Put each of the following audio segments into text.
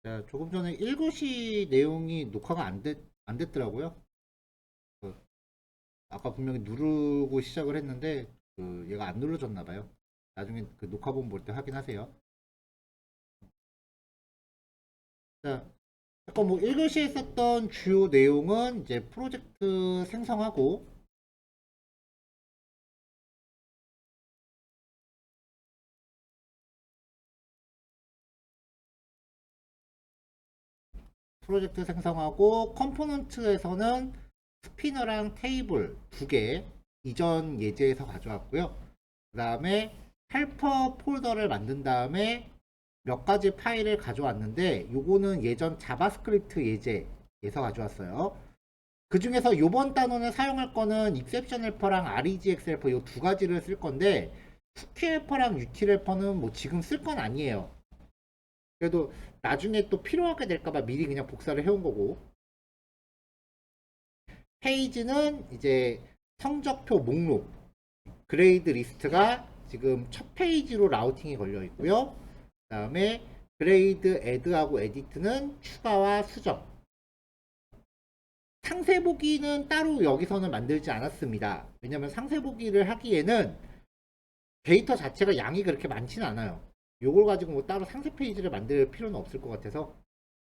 자, 조금 전에 1교시 내용이 녹화가 안 됐더라고요. 그 아까 분명히 누르고 시작을 했는데 얘가 안 눌러졌나 봐요. 나중에 그 녹화본 볼 때 확인하세요. 자, 아까 뭐 1교시에 썼던 주요 내용은 이제 프로젝트 생성하고 컴포넌트에서는 스피너랑 테이블 두 개 이전 예제에서 가져왔고요. 그 다음에 헬퍼 폴더를 만든 다음에 몇 가지 파일을 가져왔는데 요거는 예전 자바스크립트 예제에서 가져왔어요. 그 중에서 요번 단원에 사용할 거는 익셉션 헬퍼랑 REGX 헬퍼 요 두 가지를 쓸 건데 스키 헬퍼랑 유틸 헬퍼는 뭐 지금 쓸 건 아니에요. 그래도 나중에 또 필요하게 될까봐 미리 그냥 복사를 해온 거고, 페이지는 이제 성적표 목록 그레이드 리스트가 지금 첫 페이지로 라우팅이 걸려 있고요. 그 다음에 그레이드 애드하고 에디트는 추가와 수정. 상세 보기는 따로 여기서는 만들지 않았습니다. 왜냐면 상세 보기를 하기에는 데이터 자체가 양이 그렇게 많지는 않아요. 요걸 가지고 뭐 따로 상세 페이지를 만들 필요는 없을 것 같아서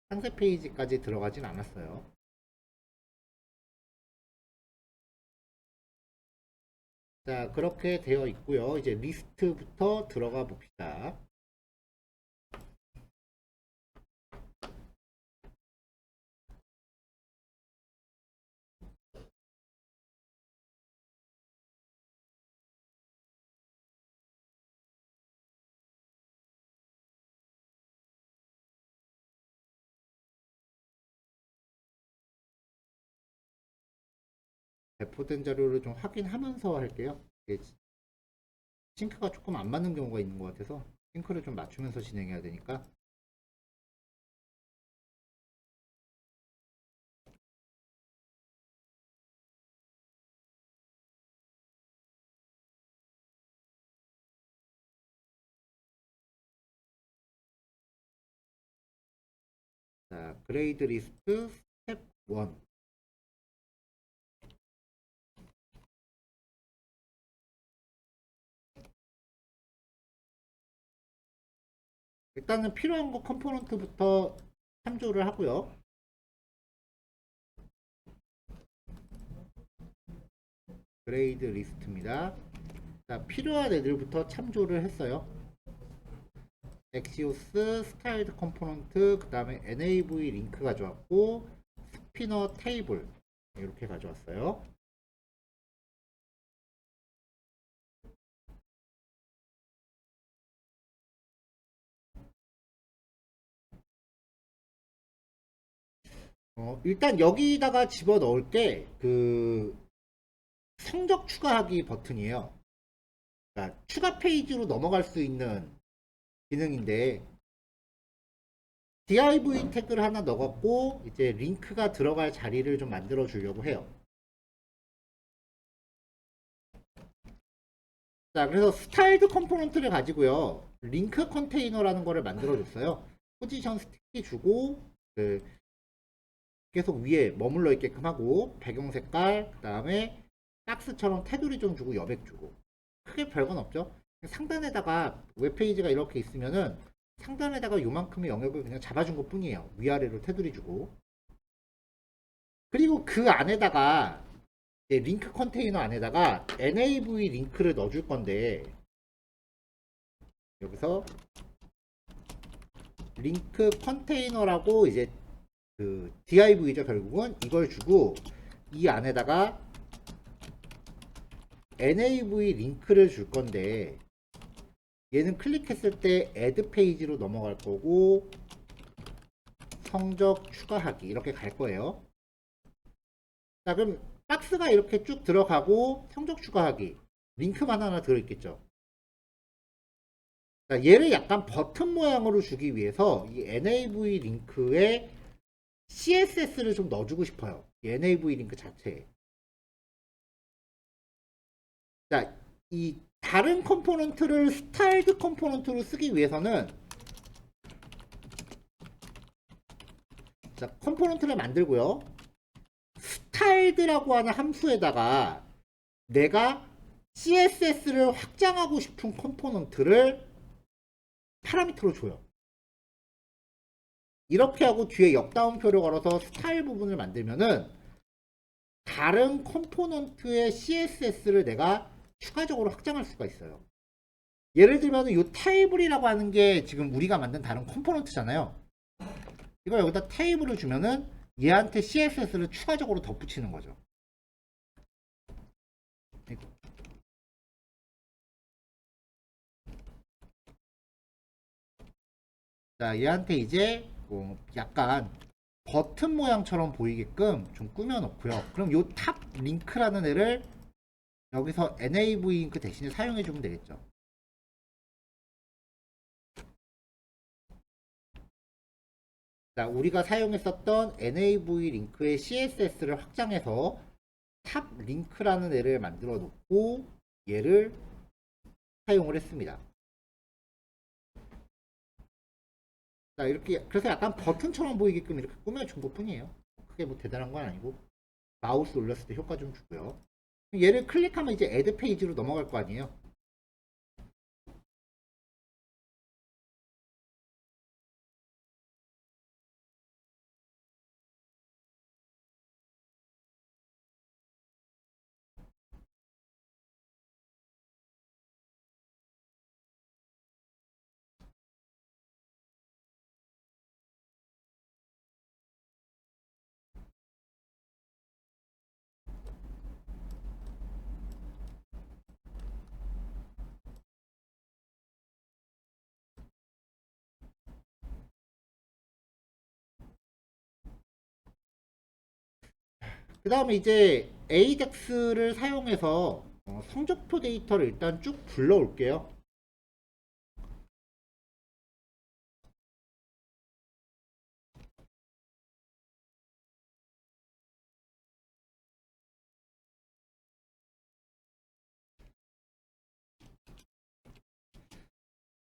상세 페이지까지 들어가진 않았어요. 자, 그렇게 되어 있고요. 이제 리스트부터 들어가 봅시다. 배포된 자료를 좀 확인하면서 할게요. 싱크가 조금 안 맞는 경우가 있는 것 같아서 싱크를 좀 맞추면서 진행해야 되니까. 자, 그레이드 리스트 스텝 1. 일단은 필요한 거 컴포넌트부터 참조를 하고요. 그레이드 리스트입니다. 자, 필요한 애들부터 참조를 했어요. 엑시오스, 스타일드 컴포넌트, 그 다음에 NAV 링크 가져왔고, 스피너 테이블 이렇게 가져왔어요. 일단 여기다가 집어 넣을 게 그 성적 추가하기 버튼이에요. 그러니까 추가 페이지로 넘어갈 수 있는 기능인데 div 태그를 하나 넣었고 이제 링크가 들어갈 자리를 좀 만들어 주려고 해요. 자, 그래서 스타일드 컴포넌트를 가지고요. 링크 컨테이너라는 거를 만들어 줬어요. 포지션 스틱이 주고 그 계속 위에 머물러 있게끔 하고 배경 색깔 그다음에 박스처럼 테두리 좀 주고 여백 주고 크게 별건 없죠. 상단에다가 웹페이지가 이렇게 있으면은 상단에다가 요만큼의 영역을 그냥 잡아준 것 뿐이에요. 위아래로 테두리 주고. 그리고 그 안에다가 링크 컨테이너 안에다가 nav 링크를 넣어줄 건데 여기서 링크 컨테이너라고 이제 그 div죠. 결국은 이걸 주고 이 안에다가 nav 링크를 줄 건데 얘는 클릭했을 때 add 페이지로 넘어갈 거고 성적 추가하기 이렇게 갈 거예요. 자, 그럼 박스가 이렇게 쭉 들어가고 성적 추가하기 링크만 하나 들어있겠죠. 자, 얘를 약간 버튼 모양으로 주기 위해서 이 nav 링크에 CSS를 좀 넣어주고 싶어요. NAV 링크 자체에. 자, 이 다른 컴포넌트를 스타일드 컴포넌트로 쓰기 위해서는 자, 컴포넌트를 만들고요. 스타일드라고 하는 함수에다가 내가 CSS를 확장하고 싶은 컴포넌트를 파라미터로 줘요. 이렇게 하고 뒤에 역다운표를 걸어서 스타일 부분을 만들면은 다른 컴포넌트의 CSS를 내가 추가적으로 확장할 수가 있어요. 예를 들면 이 테이블이라고 하는 게 지금 우리가 만든 다른 컴포넌트잖아요. 이거 여기다 테이블을 주면은 얘한테 CSS를 추가적으로 덧붙이는 거죠. 자, 얘한테 이제 약간 버튼 모양처럼 보이게끔 좀 꾸며 놓고요. 그럼 요 탑 링크라는 애를 여기서 NAV 링크 대신에 사용해 주면 되겠죠. 자, 우리가 사용했었던 NAV 링크의 CSS를 확장해서 탑 링크라는 애를 만들어 놓고 얘를 사용을 했습니다. 자, 이렇게 그래서 약간 버튼처럼 보이게끔 이렇게 꾸며준 것 뿐이에요. 크게 뭐 대단한 건 아니고 마우스 올렸을 때 효과 좀 주고요. 얘를 클릭하면 이제 애드 페이지로 넘어갈 거 아니에요. 그 다음에 이제 AJAX를 사용해서 성적표 데이터를 일단 쭉 불러올게요.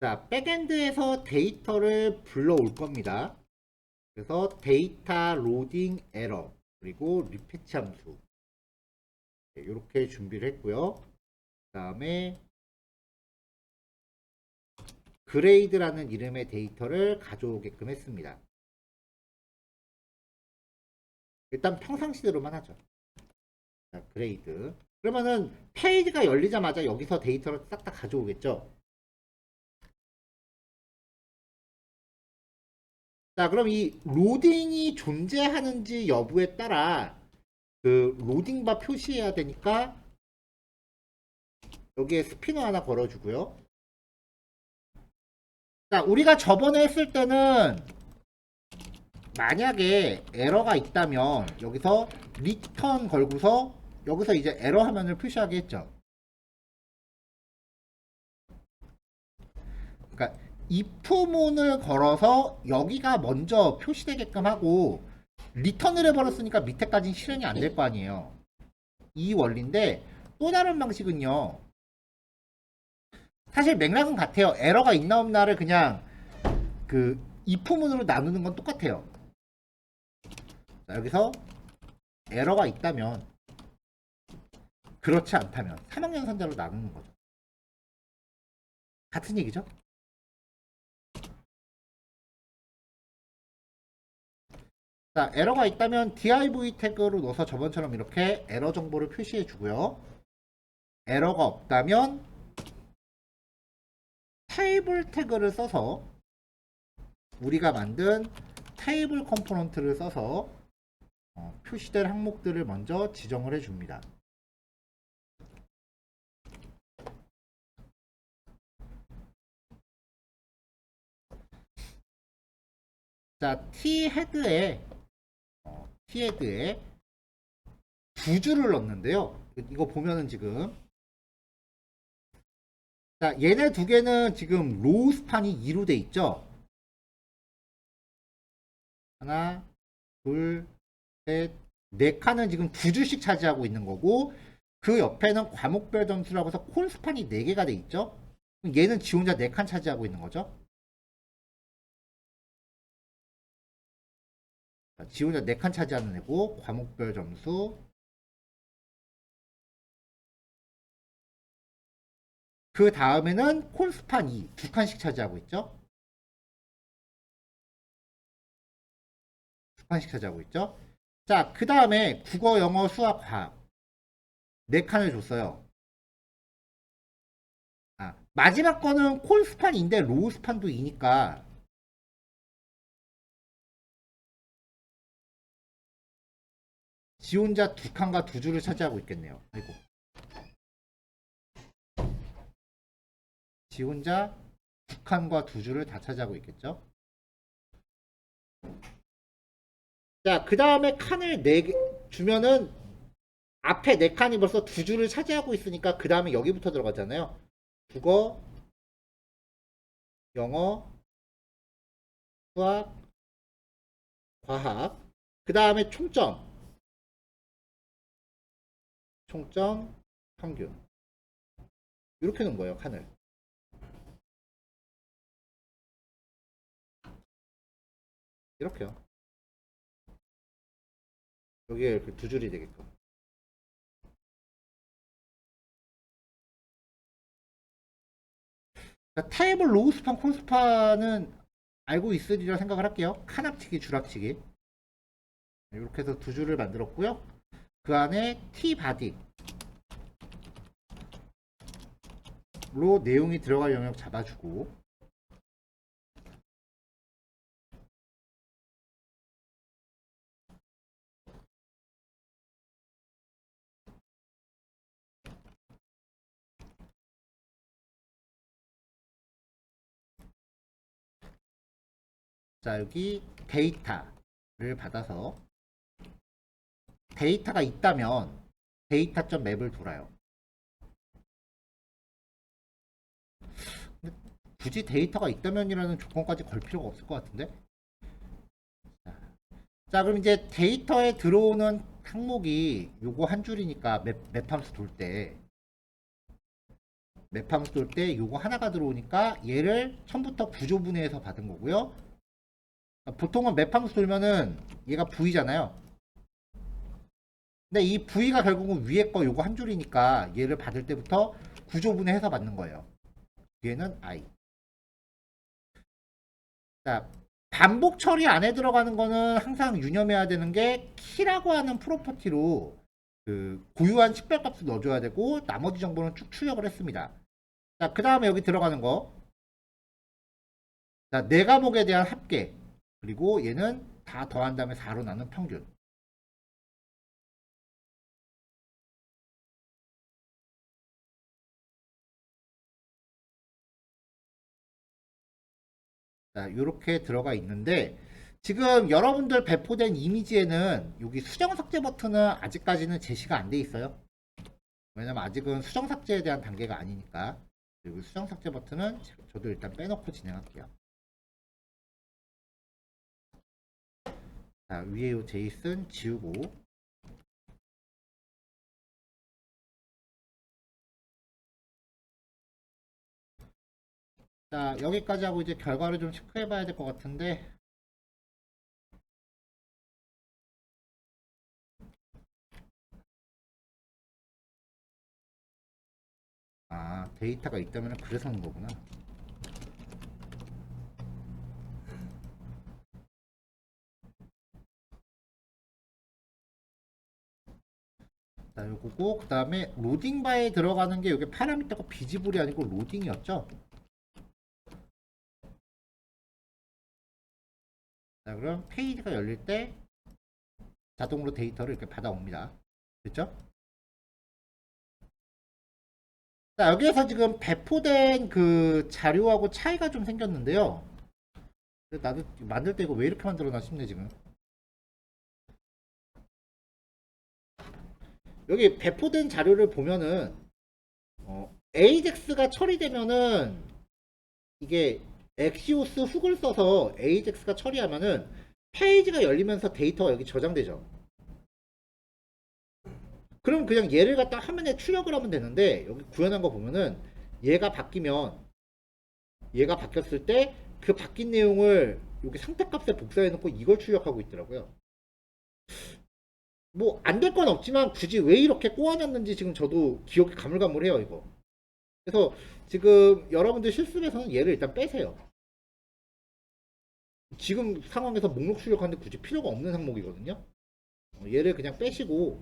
자, 백엔드에서 데이터를 불러올 겁니다. 그래서 데이터 로딩 에러 그리고 리패치 함수 이렇게 준비를 했고요. 그 다음에 그레이드라는 이름의 데이터를 가져오게끔 했습니다. 일단 평상시대로만 하죠. 자, 그레이드. 그러면은 페이지가 열리자마자 여기서 데이터를 싹 다 가져오겠죠. 자, 그럼 이 로딩이 존재하는지 여부에 따라 그 로딩바 표시해야 되니까 여기에 스피너 하나 걸어주고요. 자, 우리가 저번에 했을 때는 만약에 에러가 있다면 여기서 리턴 걸고서 여기서 이제 에러 화면을 표시하게 했죠. 그러니까 if문을 걸어서 여기가 먼저 표시되게끔 하고 리턴을 해버렸으니까 밑에까지는 실행이 안 될 거 아니에요. 이 원리인데 또 다른 방식은요. 사실 맥락은 같아요. 에러가 있나 없나를 그냥 그 if문으로 나누는 건 똑같아요. 자, 여기서 에러가 있다면 그렇지 않다면 3학년선자로 나누는 거죠. 같은 얘기죠? 자, 에러가 있다면 div 태그로 넣어서 저번처럼 이렇게 에러 정보를 표시해 주고요. 에러가 없다면 테이블 태그를 써서 우리가 만든 테이블 컴포넌트를 써서 표시될 항목들을 먼저 지정을 해 줍니다. 자, T 헤드에 두 줄을 넣는데요. 이거 보면은 지금 자, 얘네 두 개는 지금 로우 스판이 2로 돼 있죠. 하나, 둘, 셋, 네 칸은 지금 두 줄씩 차지하고 있는 거고, 그 옆에는 과목별 점수라고 해서 콜스판이 4개가 돼 있죠? 얘는 지 혼자 4칸 차지하고 있는 거죠? 지 혼자 4칸 차지하는 애고, 과목별 점수. 그 다음에는 콜스판 2, 2칸씩 차지하고 있죠? 2칸씩 차지하고 있죠? 자, 그 다음에 국어, 영어, 수학, 과학. 4칸을 줬어요. 마지막 거는 콜스판인데 로우스판도 2니까 지 혼자 2칸과 2줄을 차지하고 있겠네요. 아이고. 지 혼자 2칸과 2줄을 다 차지하고 있겠죠? 자, 그 다음에 칸을 4개 주면은 앞에 4칸이 벌써 2줄을 차지하고 있으니까 그 다음에 여기부터 들어가잖아요. 국어, 영어, 수학, 과학. 그 다음에 총점, 평균. 이렇게 놓은 거예요, 칸을. 이렇게요. 여기에 이렇게 2줄이 되게끔. 테이블 로우스판 콘스판은 알고 있으리라 생각을 할게요. 칸 합치기 줄 합치기 이렇게 해서 2줄을 만들었고요. 그 안에 T 바디로 내용이 들어갈 영역 잡아주고, 자 여기 데이터를 받아서 데이터가 있다면 데이터.점 맵을 돌아요. 근데 굳이 데이터가 있다면이라는 조건까지 걸 필요가 없을 것 같은데. 자 그럼 이제 데이터에 들어오는 항목이 요거 한 줄이니까 맵함수 돌 때 요거 하나가 들어오니까 얘를 처음부터 구조분해해서 받은 거고요. 보통은 맵함수 돌면은 얘가 V잖아요. 근데 이 V가 결국은 위에 거 요거 한 줄이니까 얘를 받을 때부터 구조분해해서 받는 거예요. 뒤에는 I. 자, 반복 처리 안에 들어가는 거는 항상 유념해야 되는 게 키라고 하는 프로퍼티로 그 고유한 식별값을 넣어줘야 되고, 나머지 정보는 쭉 출력을 했습니다. 자, 그 다음에 여기 들어가는 거. 자, 네 과목에 대한 합계. 그리고 얘는 다 더한 다음에 4로 나눈 평균. 자, 이렇게 들어가 있는데, 지금 여러분들 배포된 이미지에는 여기 수정 삭제 버튼은 아직까지는 제시가 안 돼 있어요. 왜냐면 아직은 수정 삭제에 대한 단계가 아니니까. 그리고 수정 삭제 버튼은 저도 일단 빼놓고 진행할게요. 자, 위에 요 제이슨 지우고, 자, 여기까지 하고 이제 결과를 좀 체크해 봐야 될 것 같은데, 데이터가 있다면 그래서 하는 거구나. 자, 요거고, 그 다음에 로딩 바에 들어가는 게 이게 파라미터가 비지블이 아니고 로딩이었죠. 자, 그럼 페이지가 열릴 때 자동으로 데이터를 이렇게 받아옵니다. 됐죠? 자, 여기에서 지금 배포된 그 자료하고 차이가 좀 생겼는데요. 나도 만들 때 이거 왜 이렇게 만들어놔 싶네, 지금. 여기 배포된 자료를 보면은, AJAX가 처리되면은, 이게 엑시오스 훅을 써서 AJAX가 처리하면은 페이지가 열리면서 데이터가 여기 저장되죠. 그럼 그냥 얘를 갖다 화면에 출력을 하면 되는데 여기 구현한 거 보면은 얘가 바뀌면 얘가 바뀌었을 때 그 바뀐 내용을 여기 상태값에 복사해 놓고 이걸 출력하고 있더라고요. 뭐 안 될 건 없지만 굳이 왜 이렇게 꼬아놨는지 지금 저도 기억이 가물가물해요 이거. 그래서 지금 여러분들 실습에서는 얘를 일단 빼세요. 지금 상황에서 목록 출력하는데 굳이 필요가 없는 항목이거든요. 얘를 그냥 빼시고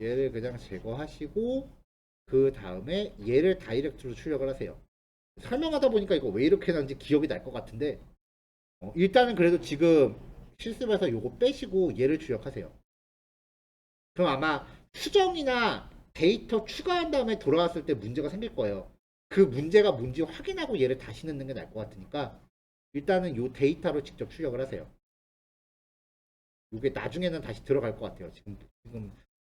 얘를 그냥 제거하시고 그 다음에 얘를 다이렉트로 출력을 하세요. 설명하다 보니까 이거 왜 이렇게 해놨는지 기억이 날 것 같은데 일단은 그래도 지금 실습에서 요거 빼시고 얘를 출력하세요. 그럼 아마 수정이나 데이터 추가한 다음에 돌아왔을 때 문제가 생길 거예요. 그 문제가 뭔지 확인하고 얘를 다시 넣는 게 나을 것 같으니까 일단은 요 데이터로 직접 출력을 하세요. 이게 나중에는 다시 들어갈 것 같아요. 지금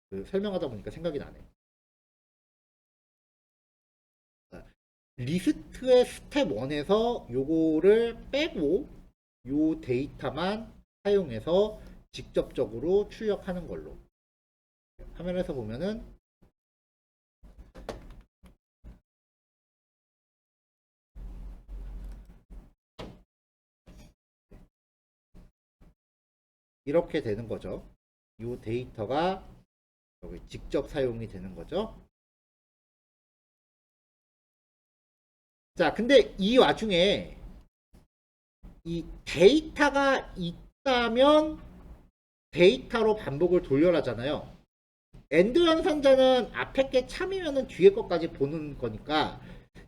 그 설명하다 보니까 생각이 나네. 리스트의 스텝 1에서 요거를 빼고 요 데이터만 사용해서 직접적으로 출력하는 걸로. 화면에서 보면은 이렇게 되는 거죠. 요 데이터가 여기 직접 사용이 되는 거죠. 자, 근데 이 와중에 이 데이터가 있다면 데이터로 반복을 돌려라잖아요. 엔드 연산자는 앞에 게 참이면은 뒤에 것까지 보는 거니까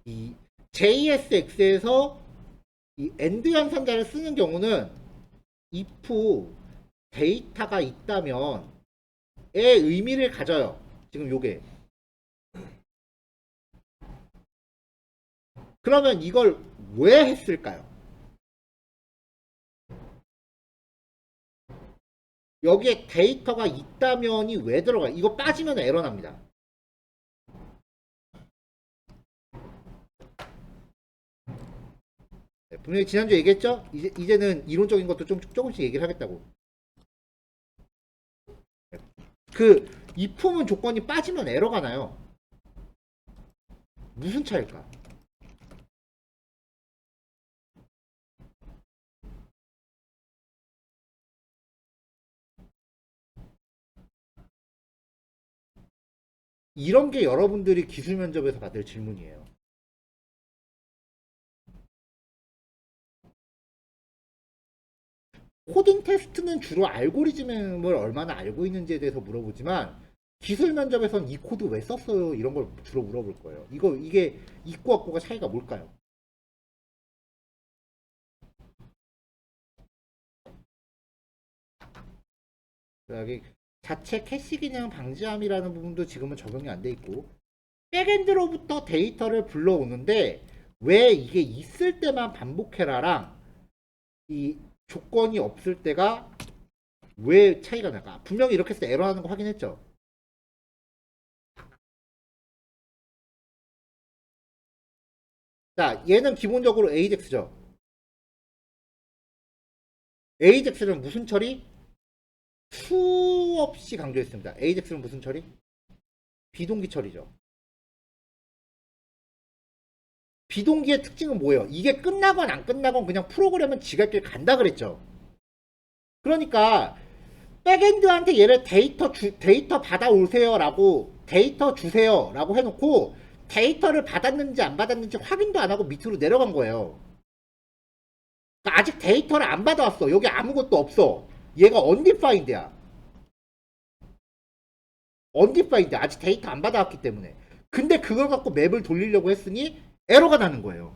이 JSX에서 이 엔드 연산자를 쓰는 경우는 if 데이터가 있다면 의 의미를 가져요. 지금 요게. 그러면 이걸 왜 했을까요? 여기에 데이터가 있다면이 왜 들어가요? 이거 빠지면 에러 납니다. 네, 분명히 지난주에 얘기했죠? 이제는 이론적인 것도 조금씩 얘기를 하겠다고. 그 if문 조건이 빠지면 에러가 나요. 무슨 차일까? 이런 게 여러분들이 기술 면접에서 받을 질문이에요. 코딩 테스트는 주로 알고리즘을 얼마나 알고 있는지에 대해서 물어보지만 기술 면접에선 이 코드 왜 썼어요? 이런 걸 주로 물어볼 거예요. 이게 있고 없고가 차이가 뭘까요? 여기 자체 캐시 기능 방지함이라는 부분도 지금은 적용이 안 돼 있고 백엔드로부터 데이터를 불러오는데 왜 이게 있을 때만 반복해라랑 이 조건이 없을 때가 왜 차이가 날까? 분명히 이렇게 해서 에러하는 거 확인했죠. 자, 얘는 기본적으로 AJAX죠. AJAX는 무슨 처리? 수없이 강조했습니다. AJAX는 무슨 처리? 비동기 처리죠. 비동기의 특징은 뭐예요? 이게 끝나건 안 끝나건 그냥 프로그램은 지갈 길 간다 그랬죠. 그러니까 백엔드한테 얘를 데이터 받아오세요라고 데이터 주세요라고 해놓고 데이터를 받았는지 안 받았는지 확인도 안 하고 밑으로 내려간 거예요. 그러니까 아직 데이터를 안 받아왔어. 여기 아무것도 없어. 얘가 undefined야. undefined. 아직 데이터 안 받아왔기 때문에. 근데 그걸 갖고 맵을 돌리려고 했으니 에러가 나는 거예요.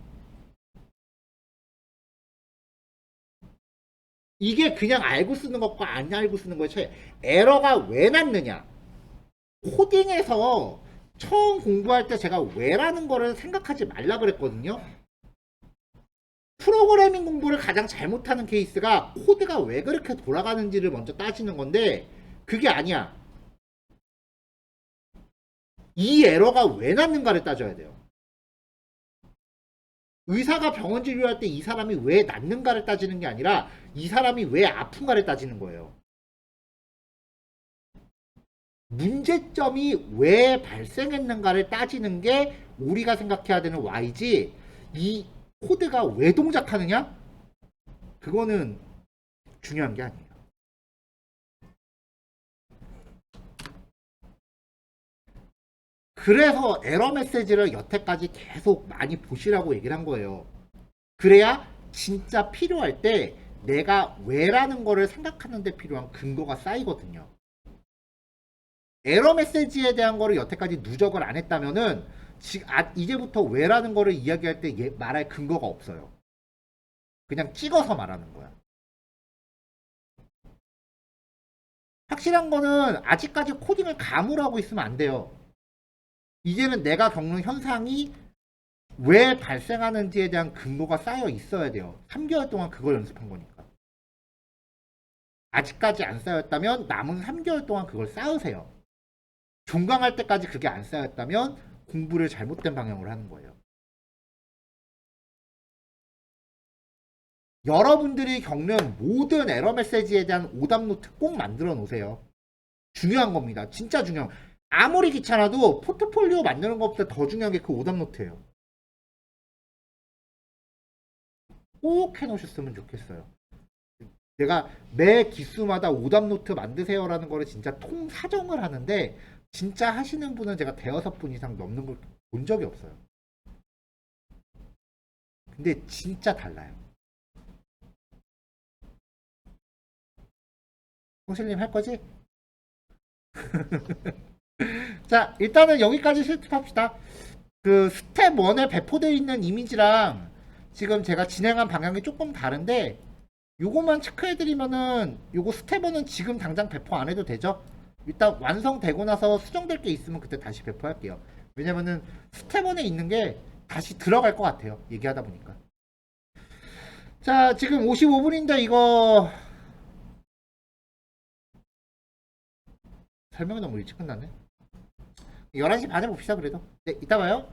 이게 그냥 알고 쓰는 것과 안 알고 쓰는 거의 차이. 에러가 왜 났느냐? 코딩에서 처음 공부할 때 제가 왜라는 거를 생각하지 말라 그랬거든요. 프로그래밍 공부를 가장 잘못하는 케이스가 코드가 왜 그렇게 돌아가는지를 먼저 따지는 건데 그게 아니야. 이 에러가 왜 났는가를 따져야 돼요. 의사가 병원 진료할 때 이 사람이 왜 낫는가를 따지는 게 아니라 이 사람이 왜 아픈가를 따지는 거예요. 문제점이 왜 발생했는가를 따지는 게 우리가 생각해야 되는 Y지, 이 코드가 왜 동작하느냐? 그거는 중요한 게 아니에요. 그래서 에러 메시지를 여태까지 계속 많이 보시라고 얘기를 한 거예요. 그래야 진짜 필요할 때 내가 왜라는 거를 생각하는데 필요한 근거가 쌓이거든요. 에러 메시지에 대한 거를 여태까지 누적을 안 했다면은 이제부터 왜라는 거를 이야기할 때 말할 근거가 없어요. 그냥 찍어서 말하는 거야. 확실한 거는 아직까지 코딩을 감으로 하고 있으면 안 돼요. 이제는 내가 겪는 현상이 왜 발생하는지에 대한 근거가 쌓여 있어야 돼요. 3개월 동안 그걸 연습한 거니까. 아직까지 안 쌓였다면 남은 3개월 동안 그걸 쌓으세요. 종강할 때까지 그게 안 쌓였다면 공부를 잘못된 방향으로 하는 거예요. 여러분들이 겪는 모든 에러 메시지에 대한 오답 노트 꼭 만들어 놓으세요. 중요한 겁니다. 진짜 중요한. 아무리 귀찮아도 포트폴리오 만드는 것보다 더 중요한 게 그 오답 노트예요. 꼭 해놓으셨으면 좋겠어요. 내가 매 기수마다 오답 노트 만드세요라는 거를 진짜 통사정을 하는데, 진짜 하시는 분은 제가 대여섯 분 이상 넘는 걸 본 적이 없어요. 근데 진짜 달라요. 홍실님 할 거지? 자, 일단은 여기까지 실습합시다. 그 스텝 1에 배포되어 있는 이미지랑 지금 제가 진행한 방향이 조금 다른데, 요거만 체크해드리면은 요거 스텝 1은 지금 당장 배포 안 해도 되죠? 일단 완성되고 나서 수정될 게 있으면 그때 다시 배포할게요. 왜냐면은 스텝 1에 있는 게 다시 들어갈 것 같아요. 얘기하다 보니까. 자, 지금 55분인데 이거 설명이 너무 일찍 끝났네. 11시 반에 봅시다 그래도. 네, 이따 봐요.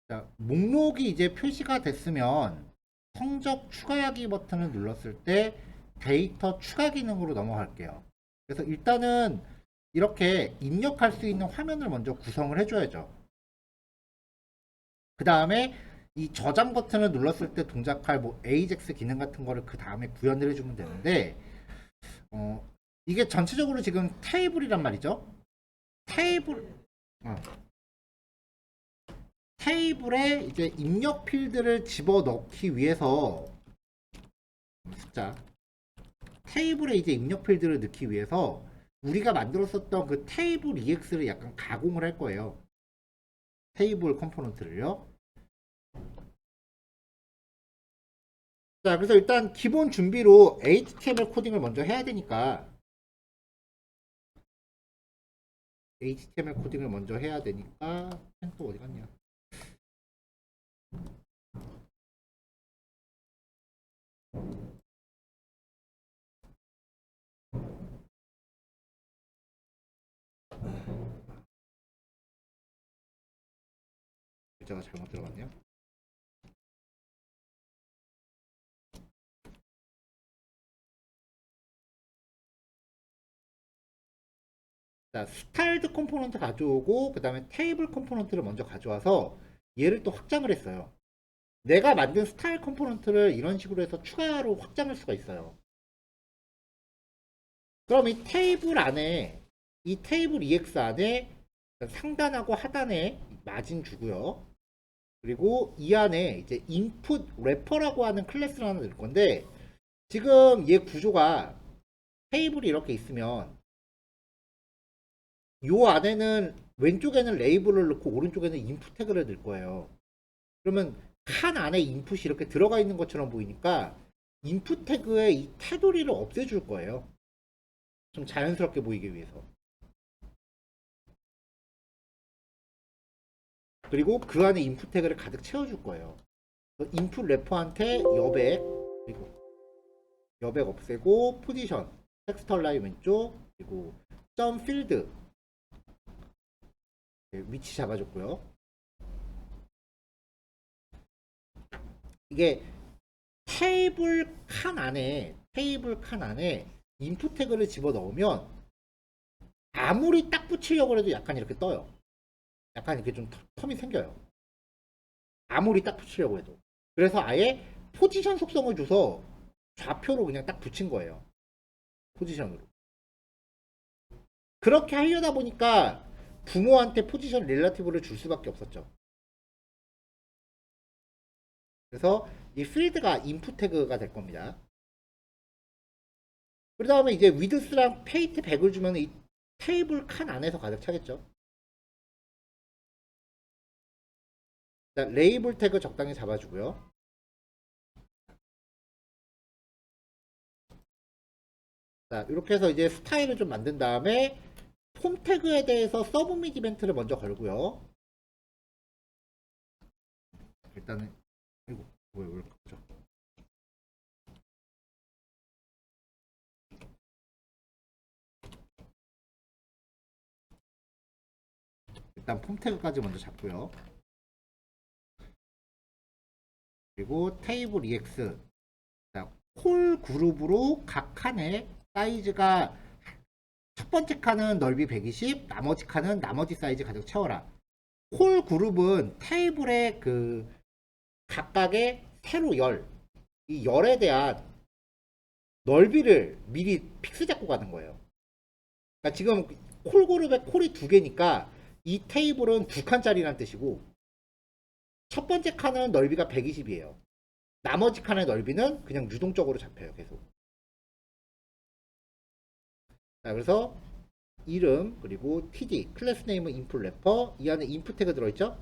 자, 목록이 이제 표시가 됐으면 성적 추가하기 버튼을 눌렀을 때 데이터 추가 기능으로 넘어갈게요. 그래서 일단은 이렇게 입력할 수 있는 화면을 먼저 구성을 해줘야죠. 그 다음에 이 저장 버튼을 눌렀을 때 동작할 뭐 AJAX 기능 같은 거를 그 다음에 구현을 해주면 되는데, 이게 전체적으로 지금 테이블이란 말이죠. 테이블, 어, 테이블에 이제 입력 필드를 집어넣기 위해서 숫자, 테이블에 이제 입력 필드를 넣기 위해서 우리가 만들었었던 그 테이블 EX를 약간 가공을 할 거예요. 테이블 컴포넌트를요. 자, 그래서 일단 기본 준비로 HTML 코딩을 먼저 해야 되니까 펜터 어디 갔냐? 글자가 잘못 들어갔네요. 자, 스타일드 컴포넌트 가져오고 그 다음에 테이블 컴포넌트를 먼저 가져와서 얘를 또 확장을 했어요. 내가 만든 스타일 컴포넌트를 이런 식으로 해서 추가로 확장할 수가 있어요. 그럼 이 테이블 안에, 이 테이블 EX 안에 상단하고 하단에 마진 주고요. 그리고 이 안에 이제 인풋 래퍼라고 하는 클래스를 하나 넣을 건데, 지금 얘 구조가 테이블이 이렇게 있으면 요 안에는 왼쪽에는 레이블을 넣고 오른쪽에는 인풋 태그를 넣을 거예요. 그러면 칸 안에 인풋이 이렇게 들어가 있는 것처럼 보이니까 인풋 태그의 이 테두리를 없애줄 거예요. 좀 자연스럽게 보이기 위해서. 그리고 그 안에 인풋 태그를 가득 채워줄 거예요. 인풋 래퍼한테 여백, 그리고 여백 없애고 포지션, 텍스트 얼라인 왼쪽, 그리고 점 필드 위치 잡아줬고요. 이게 테이블 칸 안에 인풋 태그를 집어 넣으면 아무리 딱 붙이려고 해도 약간 이렇게 떠요. 약간 이렇게 좀 텀이 생겨요. 아무리 딱 붙이려고 해도. 그래서 아예 포지션 속성을 줘서 좌표로 그냥 딱 붙인 거예요. 포지션으로. 그렇게 하려다 보니까 부모한테 포지션 릴러티브를 줄 수밖에 없었죠. 그래서 이 필드가 인풋 태그가 될 겁니다. 그 다음에 이제 위드스랑 페이트 100을 주면 이 테이블 칸 안에서 가득 차겠죠. 자, 레이블 태그 적당히 잡아주고요. 자, 이렇게 해서 이제 스타일을 좀 만든 다음에 폼 태그에 대해서 서브밋 이벤트를 먼저 걸고요. 일단은 이거 왜 이렇게 죠 일단 폼 태그까지 먼저 잡고요. 그리고 테이블 EX 자, 콜 그룹으로 각 칸의 사이즈가 첫 번째 칸은 넓이 120, 나머지 칸은 나머지 사이즈 가득 채워라. 콜 그룹은 테이블의 그 각각의 세로 열, 이 열에 대한 넓이를 미리 픽스 잡고 가는 거예요. 그러니까 지금 콜 그룹의 콜이 두 개니까 이 테이블은 두 칸짜리란 뜻이고 첫 번째 칸은 넓이가 120이에요. 나머지 칸의 넓이는 그냥 유동적으로 잡혀요. 계속. 자, 그래서 이름 그리고 td 클래스 네임은 인풋 래퍼 이 안에 인풋 태그 들어있죠.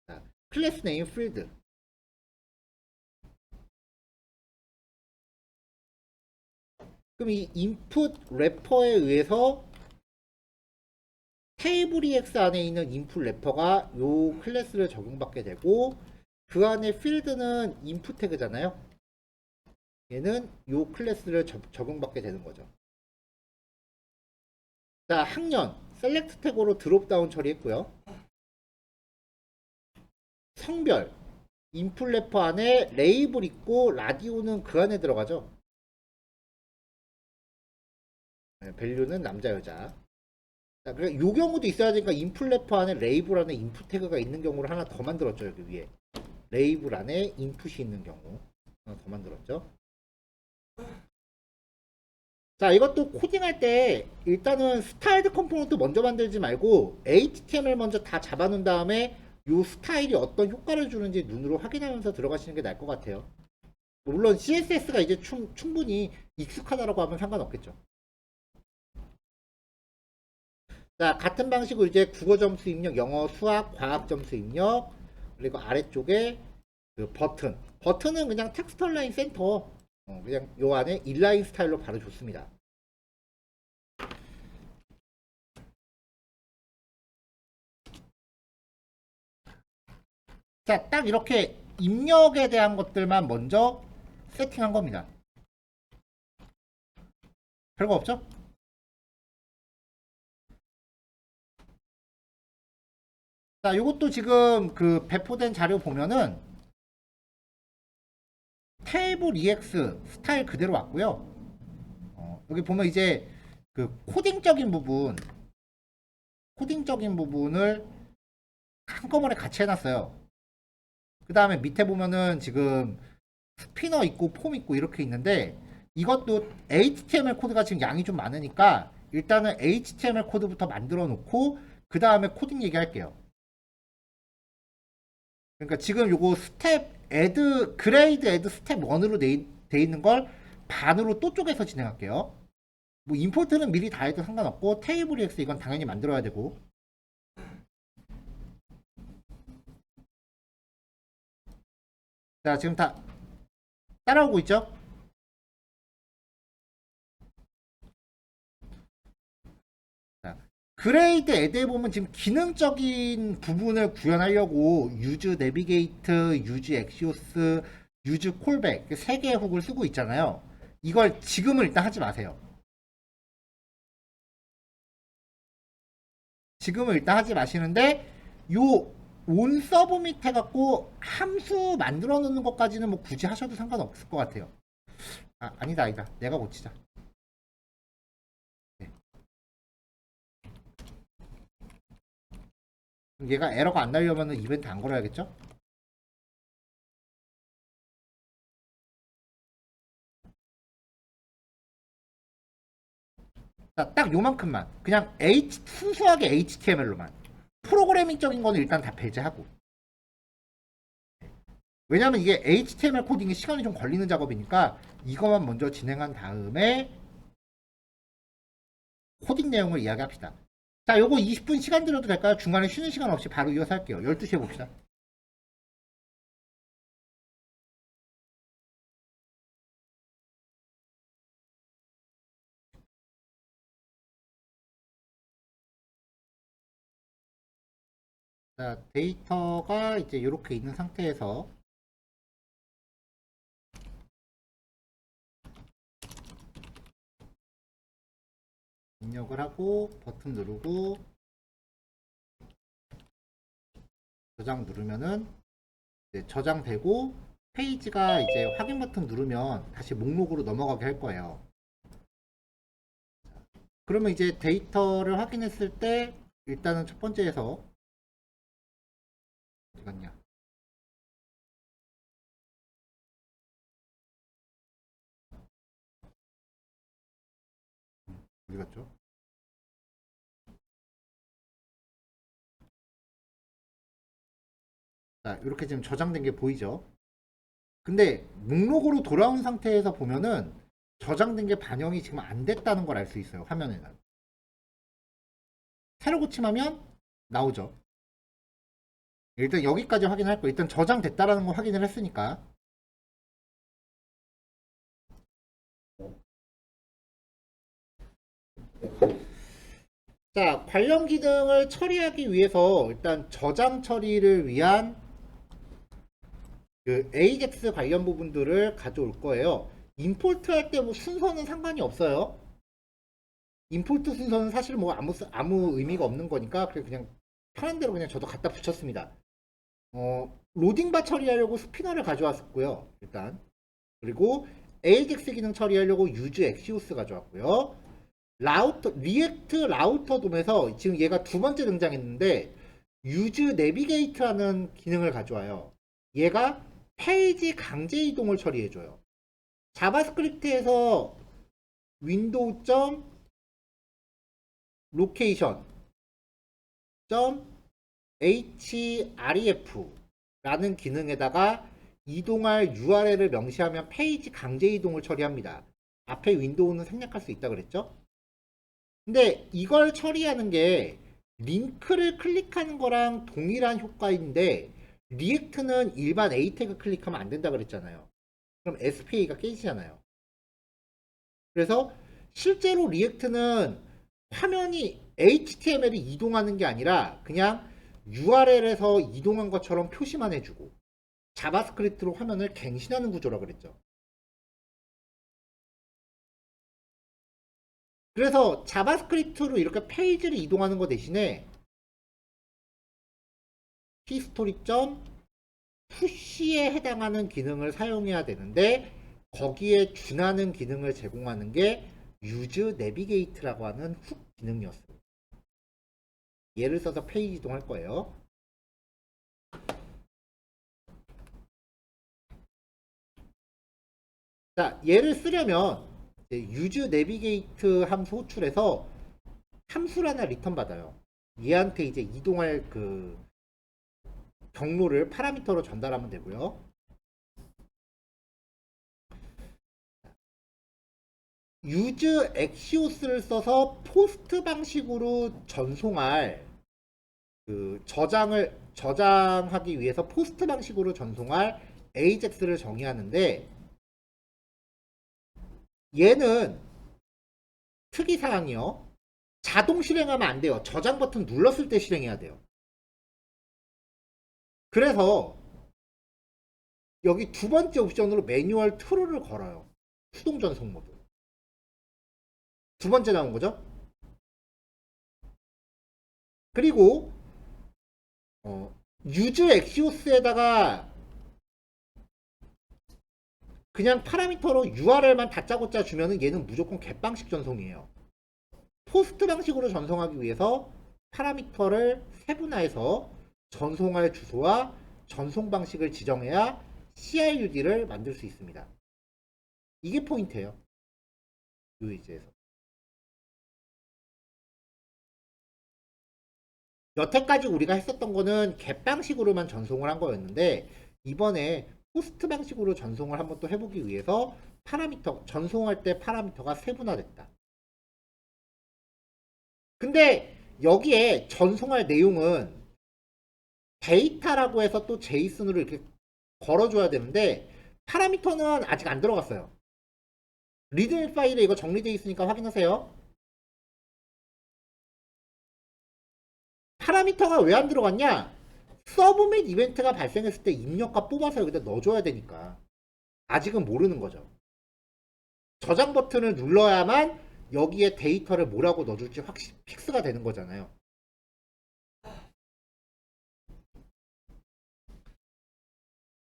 자, 클래스 네임 필드 그럼 이 인풋 래퍼에 의해서 테이블 EX 안에 있는 인풋 래퍼가 요 클래스를 적용받게 되고 그 안에 필드는 인풋 태그잖아요. 얘는 요 클래스를 적용받게 되는 거죠. 자, 학년 셀렉트 태그로 드롭다운 처리했고요. 성별 인풋 래퍼 안에 레이블 있고 라디오는 그 안에 들어가죠. 네, 밸류는 남자 여자. 자, 그래 요 경우도 있어야 되니까 인풋 래퍼 안에 레이블 안에 인풋 태그가 있는 경우를 하나 더 만들었죠. 여기 위에 레이블 안에 인풋이 있는 경우 하나 더 만들었죠. 자, 이것도 코딩할 때 일단은 스타일드 컴포넌트 먼저 만들지 말고 HTML 먼저 다 잡아놓은 다음에 이 스타일이 어떤 효과를 주는지 눈으로 확인하면서 들어가시는 게 나을 것 같아요. 물론 CSS가 이제 충분히 익숙하다라고 하면 상관없겠죠. 자, 같은 방식으로 이제 국어 점수 입력, 영어, 수학, 과학 점수 입력, 그리고 아래쪽에 그 버튼은 그냥 텍스트 라인 센터 그냥 요 안에 인라인 스타일로 바로 줬습니다. 자, 딱 이렇게 입력에 대한 것들만 먼저 세팅한 겁니다. 별거 없죠? 자, 이것도 지금 그 배포된 자료 보면은 테이블 EX 스타일 그대로 왔고요. 여기 보면 이제 그 코딩적인 부분을 한꺼번에 같이 해놨어요. 그 다음에 밑에 보면은 지금 스피너 있고 폼 있고 이렇게 있는데 이것도 HTML 코드가 지금 양이 좀 많으니까 일단은 HTML 코드부터 만들어 놓고 그 다음에 코딩 얘기할게요. 그러니까 지금 요거 스텝 그레이드 애드 스텝 1으로 돼 있는 걸 반으로 또 쪼개서 진행할게요. 뭐 임포트는 미리 다 해도 상관없고 테이블 EX 이건 당연히 만들어야 되고. 자, 지금 다 따라오고 있죠? 자, 그레이드 애드에 보면 지금 기능적인 부분을 구현하려고 유즈 내비게이트, 유즈 엑시오스, 유즈 콜백 세 개의 훅을 쓰고 있잖아요. 이걸 지금은 일단 하지 마세요. 지금은 일단 하지 마시는데 요 온 서브밋 해갖고 함수 만들어 놓는 것까지는 뭐 굳이 하셔도 상관없을 것 같아요. 아니다. 내가 고치자. 네. 얘가 에러가 안 나려면 이벤트 안 걸어야겠죠? 자, 딱 요만큼만. 그냥 순수하게 HTML로만. 프로그래밍적인 거는 일단 다 배제하고. 왜냐면 이게 HTML 코딩이 시간이 좀 걸리는 작업이니까 이것만 먼저 진행한 다음에 코딩 내용을 이야기합시다. 자, 요거 20분 시간 들여도 될까요? 중간에 쉬는 시간 없이 바로 이어서 할게요. 12시에 봅시다. 자, 데이터가 이제 이렇게 있는 상태에서 입력을 하고 버튼 누르고 저장 누르면은 이제 저장되고 페이지가 이제 확인 버튼 누르면 다시 목록으로 넘어가게 할 거예요. 그러면 이제 데이터를 확인했을 때 일단은 첫 번째에서 어디 갔냐? 어디 갔죠? 자, 이렇게 지금 저장된 게 보이죠? 근데 목록으로 돌아온 상태에서 보면은 저장된 게 반영이 지금 안 됐다는 걸 알 수 있어요. 화면에는. 새로 고침하면 나오죠. 일단 여기까지 확인할 거. 일단 저장됐다라는 거 확인을 했으니까. 자, 관련 기능을 처리하기 위해서 일단 저장 처리를 위한 그 AJAX 관련 부분들을 가져올 거예요. 임포트 할 때 뭐 순서는 상관이 없어요. 임포트 순서는 사실 뭐 아무 의미가 없는 거니까 그냥 편한 대로 그냥 저도 갖다 붙였습니다. 로딩바 처리하려고 스피너를 가져왔었고요. 일단 그리고 AJAX 기능 처리하려고 유즈 엑시오스 가져왔고요. 리액트 라우터 돔에서 지금 얘가 두 번째 등장했는데 유즈 내비게이트라는 기능을 가져와요. 얘가 페이지 강제 이동을 처리해줘요. 자바스크립트에서 윈도우 로케이션 href 라는 기능에다가 이동할 URL을 명시하면 페이지 강제 이동을 처리합니다. 앞에 윈도우는 생략할 수 있다 그랬죠? 근데 이걸 처리하는 게 링크를 클릭하는 거랑 동일한 효과인데 리액트는 일반 A 태그 클릭하면 안 된다 그랬잖아요. 그럼 SPA가 깨지잖아요. 그래서 실제로 리액트는 화면이 HTML이 이동하는 게 아니라 그냥 URL에서 이동한 것처럼 표시만 해주고 자바스크립트로 화면을 갱신하는 구조라 그랬죠. 그래서 자바스크립트로 이렇게 페이지를 이동하는 것 대신에 history.push에 해당하는 기능을 사용해야 되는데 거기에 준하는 기능을 제공하는 게 use navigate라고 하는 훅 기능이었어요. 얘를 써서 페이지 이동할 거예요. 자, 얘를 쓰려면 use navigate 함수 호출해서 함수를 하나 리턴 받아요. 얘한테 이제 이동할 그 경로를 파라미터로 전달하면 되고요. use axios를 써서 포스트 방식으로 전송할 그 저장하기 위해서 포스트 방식으로 전송할 AJAX를 정의하는데 얘는 특이사항이요. 자동 실행하면 안 돼요. 저장 버튼 눌렀을 때 실행해야 돼요. 그래서 여기 두 번째 옵션으로 매뉴얼 true를 걸어요. 수동 전송 모드. 두 번째 나온 거죠. 그리고 유즈 엑시오스에다가 그냥 파라미터로 URL만 다짜고짜 주면은 얘는 무조건 겟방식 전송이에요. 포스트 방식으로 전송하기 위해서 파라미터를 세분화해서 전송할 주소와 전송 방식을 지정해야 CRUD를 만들 수 있습니다. 이게 포인트예요. UEG에서. 여태까지 우리가 했었던 거는 겟 방식으로만 전송을 한 거였는데 이번에 포스트 방식으로 전송을 한번 또 해보기 위해서 파라미터 전송할 때 파라미터가 세분화됐다. 근데 여기에 전송할 내용은 데이터라고 해서 또 제이슨으로 이렇게 걸어줘야 되는데 파라미터는 아직 안 들어갔어요. 리드미 파일에 이거 정리되어 있으니까 확인하세요. 파라미터가 왜 안 들어갔냐? 서브 및 이벤트가 발생했을 때 입력값 뽑아서 여기다 넣어줘야 되니까 아직은 모르는 거죠. 저장 버튼을 눌러야만 여기에 데이터를 뭐라고 넣어줄지 확실히 픽스가 되는 거잖아요.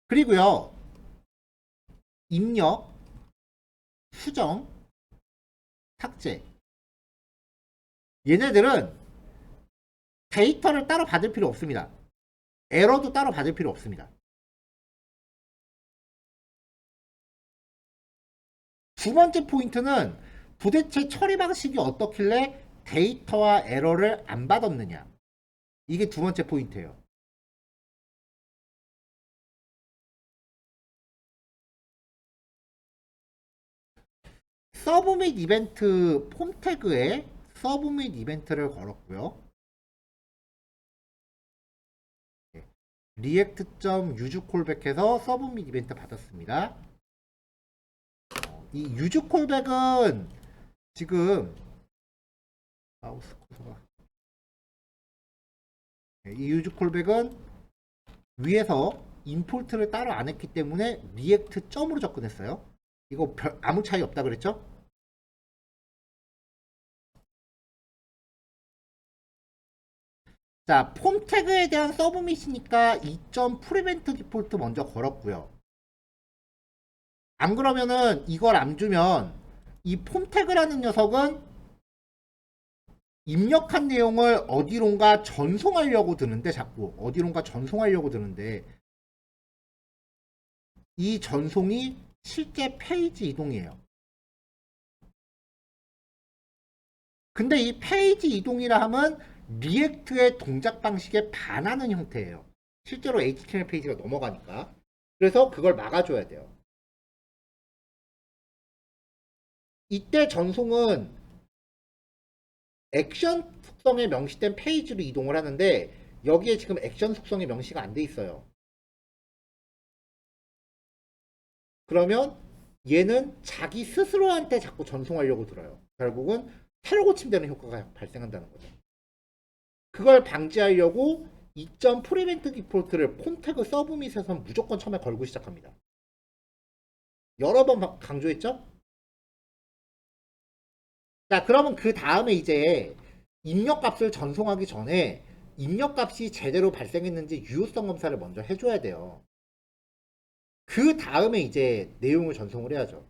그리고요, 입력, 수정, 삭제. 얘네들은 데이터를 따로 받을 필요 없습니다. 에러도 따로 받을 필요 없습니다. 두 번째 포인트는 도대체 처리 방식이 어떻길래 데이터와 에러를 안 받았느냐. 이게 두 번째 포인트예요. 서브 및 이벤트 폼 태그에 서브 및 이벤트를 걸었고요. react.use 콜백해서 서브 및 이벤트 받았습니다. 이 use 콜백은 지금 마우스 커서가 이 use 콜백은 위에서 임포트를 따로 안 했기 때문에 react 점으로 접근했어요. 이거 아무 차이 없다 그랬죠? 자, 폼 태그에 대한 서브밋이니까 2점 프리벤트 디폴트 먼저 걸었고요. 안 그러면은 이걸 안 주면 이 폼 태그라는 녀석은 입력한 내용을 어디론가 전송하려고 드는데 자꾸 어디론가 전송하려고 드는데 이 전송이 실제 페이지 이동이에요. 근데 이 페이지 이동이라 하면 리액트의 동작 방식에 반하는 형태예요. 실제로 HTML 페이지가 넘어가니까. 그래서 그걸 막아줘야 돼요. 이때 전송은 액션 속성에 명시된 페이지로 이동을 하는데 여기에 지금 액션 속성이 명시가 안 돼 있어요. 그러면 얘는 자기 스스로한테 자꾸 전송하려고 들어요. 결국은 새로 고침되는 효과가 발생한다는 거죠. 그걸 방지하려고 2점 프리벤트 디폴트를 폼 태그 서브밋에서 무조건 처음에 걸고 시작합니다. 여러 번 강조했죠? 자, 그러면 그 다음에 이제 입력값을 전송하기 전에 입력값이 제대로 발생했는지 유효성 검사를 먼저 해줘야 돼요. 그 다음에 이제 내용을 전송을 해야죠.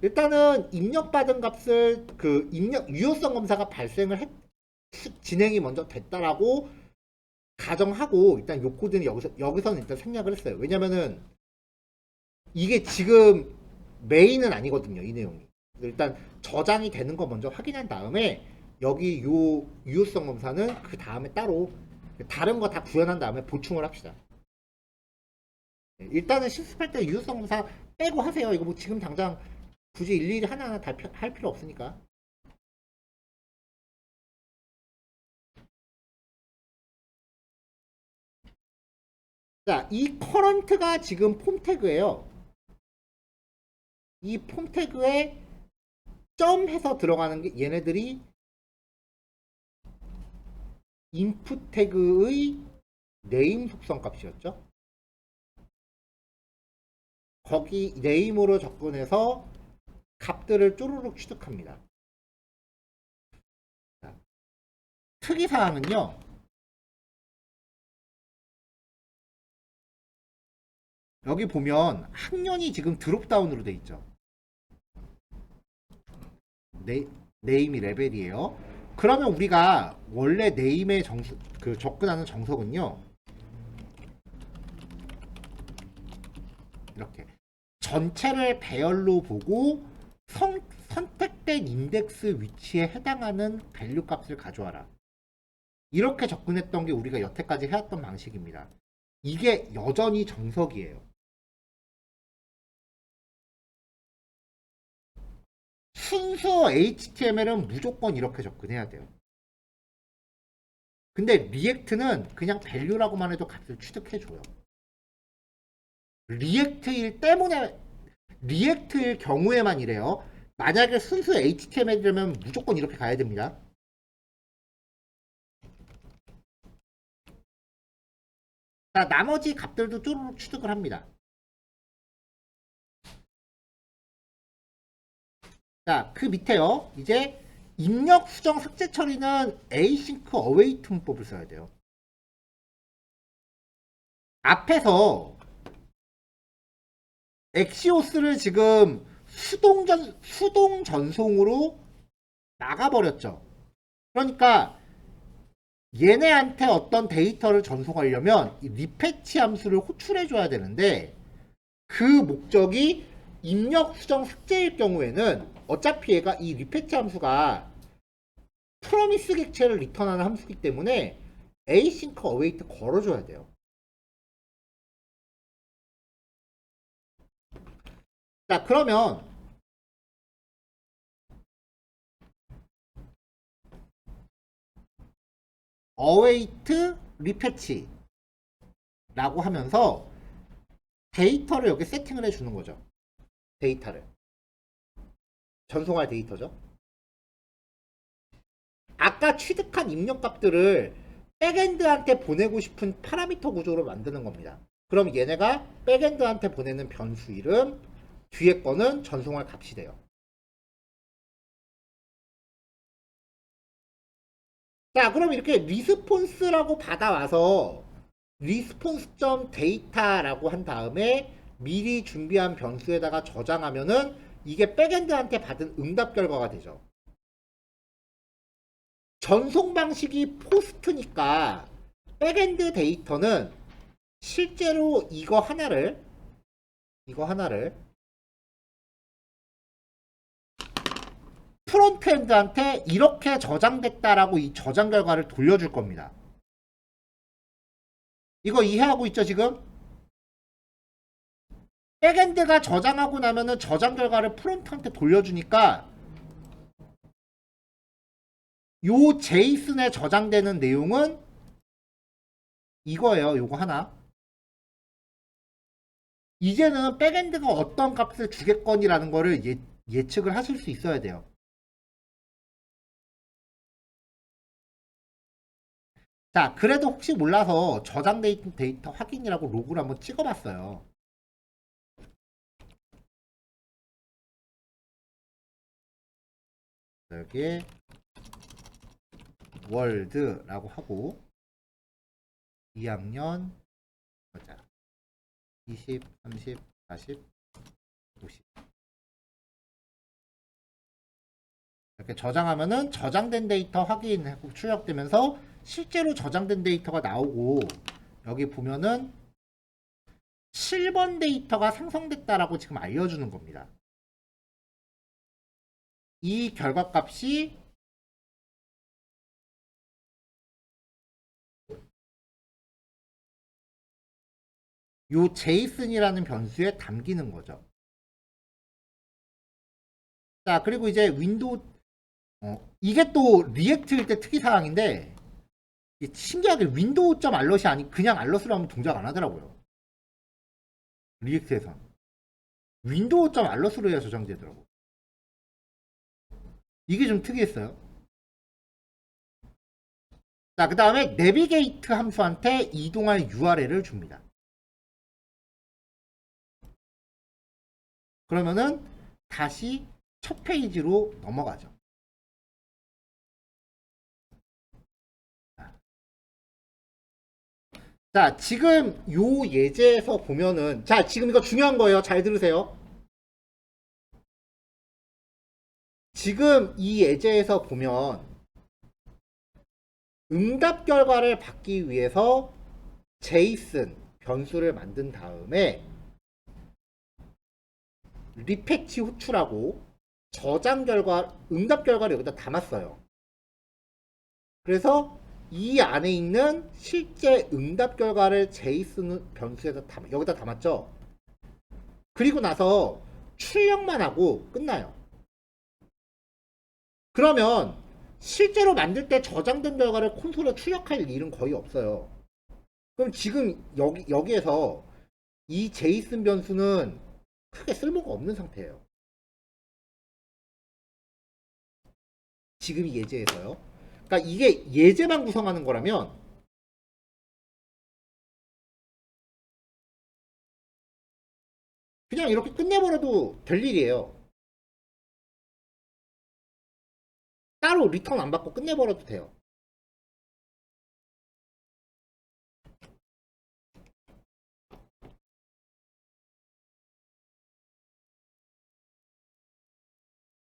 일단은 입력받은 값을 그 입력 유효성 검사가 진행이 먼저 됐다라고 가정하고 일단 요 코드는 여기서는 일단 생략을 했어요. 왜냐면은 이게 지금 메인은 아니거든요. 이 내용이. 일단 저장이 되는 거 먼저 확인한 다음에 여기 요 유효성 검사는 그 다음에 따로 다른 거 다 구현한 다음에 보충을 합시다. 일단은 실습할 때 유효성 검사 빼고 하세요. 이거 뭐 지금 당장 굳이 일일이 하나하나 다 할 필요 없으니까. 자, 이 커런트가 지금 폼 태그예요. 이 폼 태그에 점 해서 들어가는 게 얘네들이 인풋 태그의 네임 속성 값이었죠. 거기 네임으로 접근해서 값들을 쪼르륵 취득합니다. 특이사항은요. 여기 보면 학년이 지금 드롭다운으로 돼 있죠. 네임이 레벨이에요. 그러면 우리가 원래 네임의 접근하는 정석은요. 이렇게 전체를 배열로 보고 선택된 인덱스 위치에 해당하는 밸류 값을 가져와라. 이렇게 접근했던 게 우리가 여태까지 해왔던 방식입니다. 이게 여전히 정석이에요. 순수 HTML은 무조건 이렇게 접근해야 돼요. 근데 리액트는 그냥 밸류라고만 해도 값을 취득해줘요. 리액트일 경우에만 이래요. 만약에 순수 HTML이라면 무조건 이렇게 가야 됩니다. 자, 나머지 값들도 쭈루룩 취득을 합니다. 자, 그 밑에요. 이제 입력, 수정, 삭제 처리는 async await 문법을 써야 돼요. 앞에서 엑시오스를 지금 수동 전송으로 나가버렸죠. 그러니까 얘네한테 어떤 데이터를 전송하려면 이 리패치 함수를 호출해 줘야 되는데 그 목적이 입력, 수정, 삭제일 경우에는 어차피 얘가 이 리패치 함수가 프로미스 객체를 리턴하는 함수이기 때문에 async await 걸어줘야 돼요. 자, 그러면 await 리패치 라고 하면서 데이터를 여기 세팅을 해주는 거죠. 데이터를 전송할 데이터죠. 아까 취득한 입력값들을 백엔드한테 보내고 싶은 파라미터 구조로 만드는 겁니다. 그럼 얘네가 백엔드한테 보내는 변수 이름, 뒤에 거는 전송할 값이 돼요. 자, 그럼 이렇게 리스폰스라고 받아와서 response.data라고 한 다음에 미리 준비한 변수에다가 저장하면은 이게 백엔드한테 받은 응답 결과가 되죠. 전송 방식이 포스트니까 백엔드 데이터는 실제로 이거 하나를 프론트엔드한테 이렇게 저장됐다라고 이 저장 결과를 돌려줄 겁니다. 이거 이해하고 있죠 지금? 백엔드가 저장하고 나면은 저장 결과를 프론트한테 돌려주니까 요 제이슨에 저장되는 내용은 이거예요. 요거 하나. 이제는 백엔드가 어떤 값을 주겠거니라는 거를 예측을 하실 수 있어야 돼요. 자, 그래도 혹시 몰라서 저장된 데이터 확인이라고 로그를 한번 찍어봤어요. 여기에 월드라고 하고 2학년 보자 20, 30, 40, 50 이렇게 저장하면은 저장된 데이터 확인하고 출력되면서 실제로 저장된 데이터가 나오고 여기 보면은 7번 데이터가 생성됐다라고 지금 알려주는 겁니다. 이 결과값이 요 제이슨이라는 변수에 담기는 거죠. 자, 그리고 이제 윈도우 이게 또 리액트일 때 특이사항인데 신기하게 윈도우.알럿이 아니 그냥 알럿으로 하면 동작 안 하더라고요. 리액트에선 윈도우.알럿으로 해야 저장되더라고. 이게 좀 특이했어요. 자, 그 다음에 내비게이트 함수한테 이동할 URL을 줍니다. 그러면은 다시 첫 페이지로 넘어가죠. 자, 지금 요 예제에서 보면은, 자, 지금 이거 중요한 거예요. 잘 들으세요. 지금 이 예제에서 보면 응답 결과를 받기 위해서 제이슨 변수를 만든 다음에 리패치 호출하고 저장 결과, 응답 결과를 여기다 담았어요. 그래서 이 안에 있는 실제 응답 결과를 제이슨 변수에다 여기다 담았죠. 그리고 나서 출력만 하고 끝나요. 그러면 실제로 만들 때 저장된 결과를 콘솔에 출력할 일은 거의 없어요. 그럼 지금 여기에서 이 제이슨 변수는 크게 쓸모가 없는 상태예요. 지금 이 예제에서요. 그러니까 이게 예제만 구성하는 거라면 그냥 이렇게 끝내버려도 될 일이에요. 따로 리턴 안 받고 끝내버려도 돼요.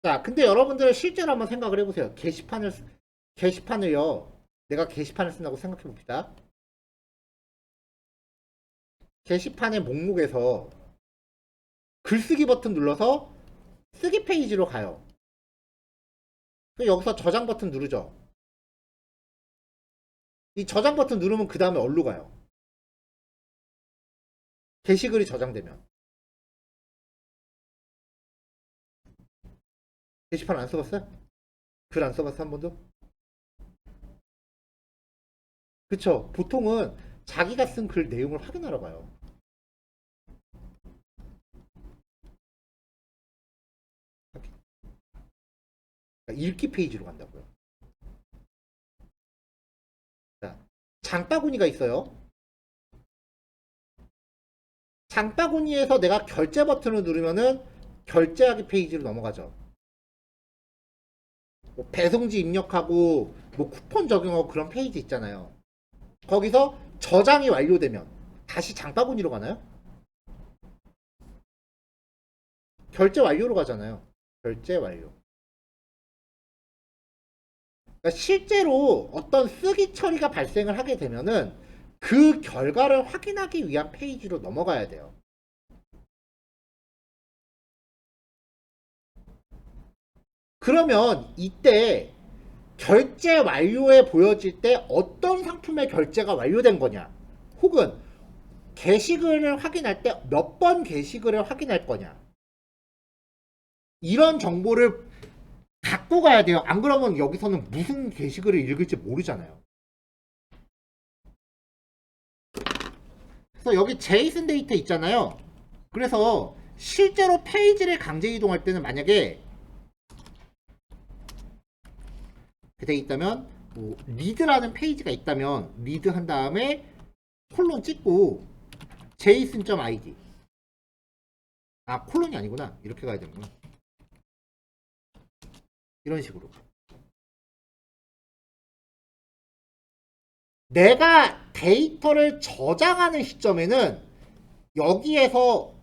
자, 근데 여러분들 실제로 한번 생각을 해보세요. 게시판을요. 내가 게시판을 쓴다고 생각해 봅시다. 게시판의 목록에서 글쓰기 버튼 눌러서 쓰기 페이지로 가요. 여기서 저장 버튼 누르죠. 이 저장 버튼 누르면 그 다음에 어디로 가요? 게시글이 저장되면. 게시판 안 써봤어요? 글 안 써봤어 한 번도? 그쵸. 보통은 자기가 쓴 글 내용을 확인하러 가요. 그러니까 읽기 페이지로 간다고요. 자, 장바구니가 있어요. 장바구니에서 내가 결제 버튼을 누르면은 결제하기 페이지로 넘어가죠. 뭐 배송지 입력하고 뭐 쿠폰 적용하고 그런 페이지 있잖아요. 거기서 저장이 완료되면 다시 장바구니로 가나요? 결제 완료로 가잖아요. 결제 완료. 그러니까 실제로 어떤 쓰기 처리가 발생을 하게 되면은 그 결과를 확인하기 위한 페이지로 넘어가야 돼요. 그러면 이때 결제 완료에 보여질 때 어떤 상품의 결제가 완료된 거냐, 혹은 게시글을 확인할 때 몇 번 게시글을 확인할 거냐, 이런 정보를 갖고 가야 돼요. 안 그러면 여기서는 무슨 게시글을 읽을지 모르잖아요. 그래서 여기 제이슨 데이터 있잖아요. 그래서 실제로 페이지를 강제 이동할 때는 만약에 돼 있다면 뭐 리드라는 페이지가 있다면 리드 한 다음에 콜론 찍고 json.id, 아 콜론이 아니구나, 이렇게 가야 되는구나, 이런 식으로 내가 데이터를 저장하는 시점에는 여기에서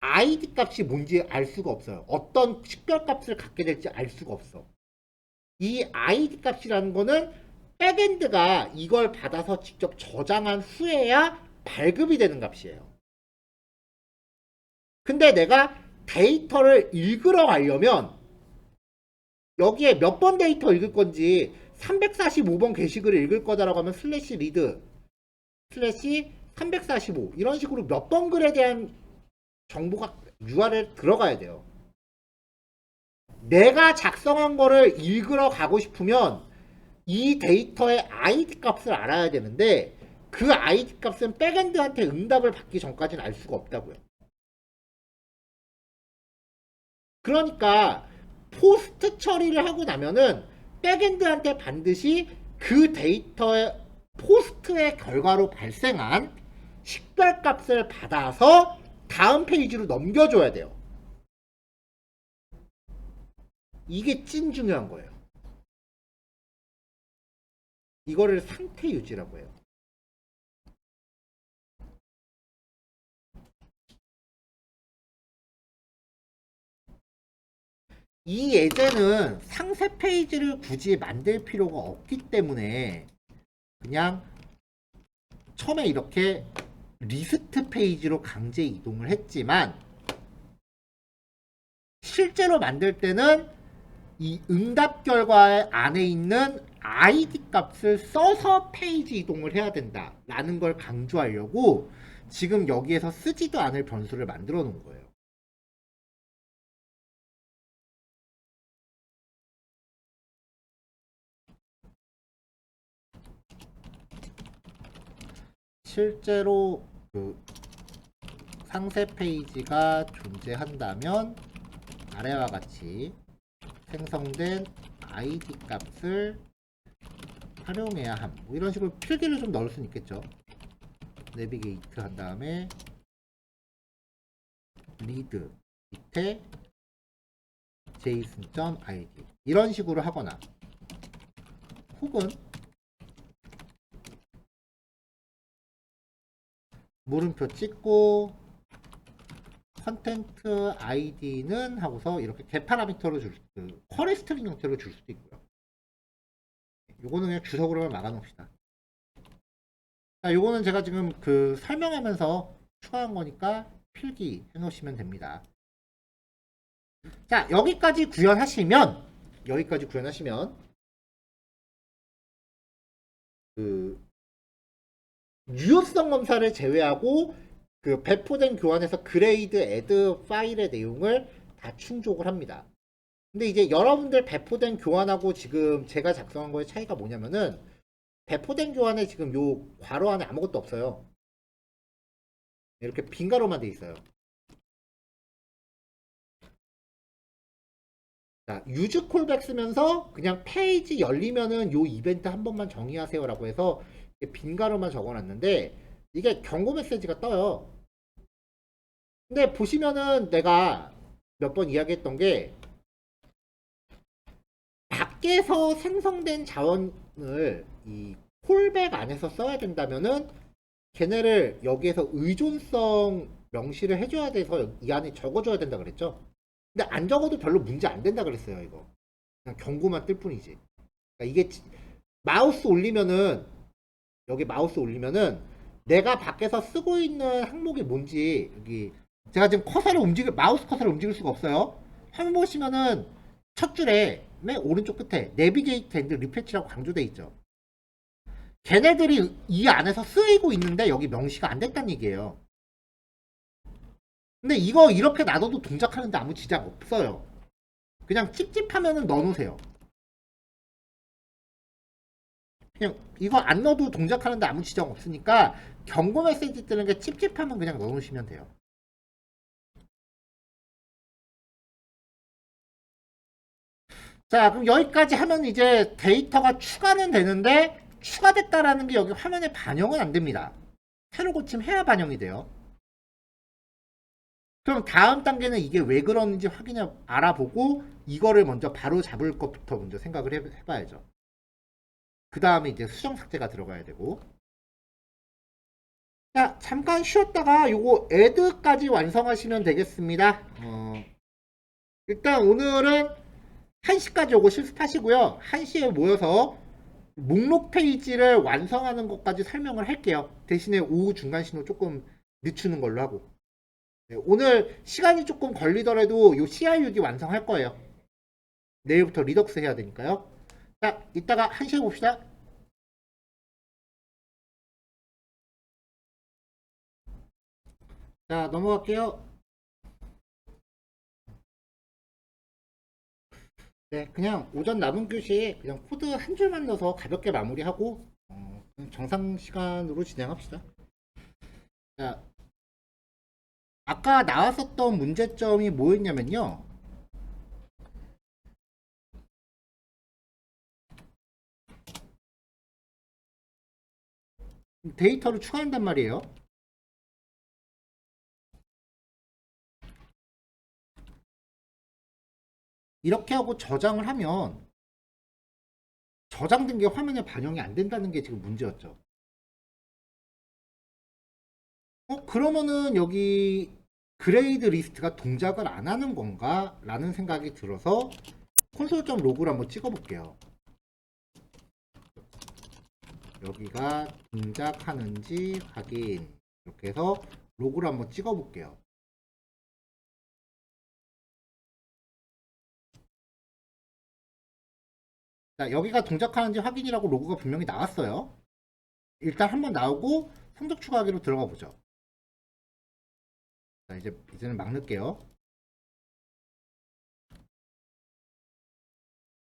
id 값이 뭔지 알 수가 없어요. 어떤 식별 값을 갖게 될지 알 수가 없어. 이 id 값이라는 거는 백엔드가 이걸 받아서 직접 저장한 후에야 발급이 되는 값이에요. 근데 내가 데이터를 읽으러 가려면 여기에 몇 번 데이터 읽을 건지 345번 게시글을 읽을 거다라고 하면 슬래시 리드 슬래시 345 이런 식으로 몇 번 글에 대한 정보가 URL 들어가야 돼요. 내가 작성한 거를 읽으러 가고 싶으면 이 데이터의 id 값을 알아야 되는데 그 id 값은 백엔드한테 응답을 받기 전까지는 알 수가 없다고요. 그러니까 포스트 처리를 하고 나면은 백엔드한테 반드시 그 데이터의 포스트의 결과로 발생한 식별값을 받아서 다음 페이지로 넘겨줘야 돼요. 이게 찐 중요한 거예요. 이거를 상태 유지라고 해요. 이 예제는 상세 페이지를 굳이 만들 필요가 없기 때문에 그냥 처음에 이렇게 리스트 페이지로 강제 이동을 했지만 실제로 만들 때는 이 응답 결과 안에 있는 id 값을 써서 페이지 이동을 해야 된다 라는 걸 강조하려고 지금 여기에서 쓰지도 않을 변수를 만들어 놓은 거예요. 실제로 그 상세 페이지가 존재한다면 아래와 같이 생성된 id 값을 활용해야 함. 뭐 이런 식으로 필기를 좀 넣을 수는 있겠죠. 내비게이트 한 다음에 리드 밑에 json.id 이런 식으로 하거나 혹은 물음표 찍고 컨텐트 id는 하고서 이렇게 get 파라미터로 쿼리 스트링 형태로 줄 수도 있고요. 요거는 그냥 주석으로만 막아 놓읍시다. 자, 요거는 제가 지금 그 설명하면서 추가한 거니까 필기 해 놓으시면 됩니다. 자, 여기까지 구현하시면 그 유효성 검사를 제외하고 그 배포된 교환에서 그레이드 애드 파일의 내용을 다 충족을 합니다. 근데 이제 여러분들 배포된 교환하고 지금 제가 작성한 거의 차이가 뭐냐면은 배포된 교환에 지금 요 괄호 안에 아무것도 없어요. 이렇게 빈 가로만 돼 있어요. 자, 유즈 콜백 쓰면서 그냥 페이지 열리면은 요 이벤트 한 번만 정의하세요 라고 해서 빈 가로만 적어놨는데 이게 경고 메시지가 떠요. 근데 보시면은 내가 몇 번 이야기했던 게 밖에서 생성된 자원을 이 콜백 안에서 써야 된다면은 걔네를 여기에서 의존성 명시를 해줘야 돼서 이 안에 적어줘야 된다 그랬죠. 근데 안 적어도 별로 문제 안 된다 그랬어요. 이거 그냥 경고만 뜰 뿐이지. 그러니까 이게 마우스 올리면은 여기 마우스 올리면은 내가 밖에서 쓰고 있는 항목이 뭔지 여기 제가 지금 마우스 커서를 움직일 수가 없어요. 화면 보시면은 첫 줄에 맨 오른쪽 끝에 내비게이트 앤드 리패치라고 강조돼 있죠. 걔네들이 이 안에서 쓰이고 있는데 여기 명시가 안 됐다는 얘기예요. 근데 이거 이렇게 놔둬도 동작하는데 아무 지장 없어요. 그냥 찝찝하면은 넣어놓으세요. 그냥 이거 안 넣어도 동작하는데 아무 지장 없으니까 경고 메시지 뜨는 게 찝찝하면 그냥 넣어놓으시면 돼요. 자, 그럼 여기까지 하면 이제 데이터가 추가는 되는데 추가됐다라는 게 여기 화면에 반영은 안 됩니다. 새로 고침해야 반영이 돼요. 그럼 다음 단계는 이게 왜 그러는지 알아보고 이거를 먼저 바로 잡을 것부터 먼저 생각을 해봐야죠. 그 다음에 이제 수정 삭제가 들어가야 되고. 자, 잠깐 쉬었다가 요거 애드까지 완성하시면 되겠습니다. 일단 오늘은 1시까지 요거 실습하시고요. 1시에 모여서 목록 페이지를 완성하는 것까지 설명을 할게요. 대신에 오후 중간 신호 조금 늦추는 걸로 하고. 네, 오늘 시간이 조금 걸리더라도 요 CRUD 완성할 거예요. 내일부터 리덕스 해야 되니까요. 자, 이따가 1시에 봅시다. 자, 넘어갈게요. 네, 그냥 오전 남은 교시에 그냥 코드 한 줄만 넣어서 가볍게 마무리하고 정상 시간으로 진행합시다. 자, 아까 나왔었던 문제점이 뭐였냐면요. 데이터를 추가한단 말이에요. 이렇게 하고 저장을 하면 저장된 게 화면에 반영이 안 된다는 게 지금 문제였죠. 그러면은 여기 그레이드 리스트가 동작을 안 하는 건가? 라는 생각이 들어서 콘솔.로그를 한번 찍어 볼게요. 여기가 동작하는지 확인. 이렇게 해서 로그를 한번 찍어 볼게요. 자, 여기가 동작하는지 확인이라고 로그가 분명히 나왔어요. 일단 한번 나오고 성적 추가하기로 들어가 보죠. 자, 이제는 막 넣을게요.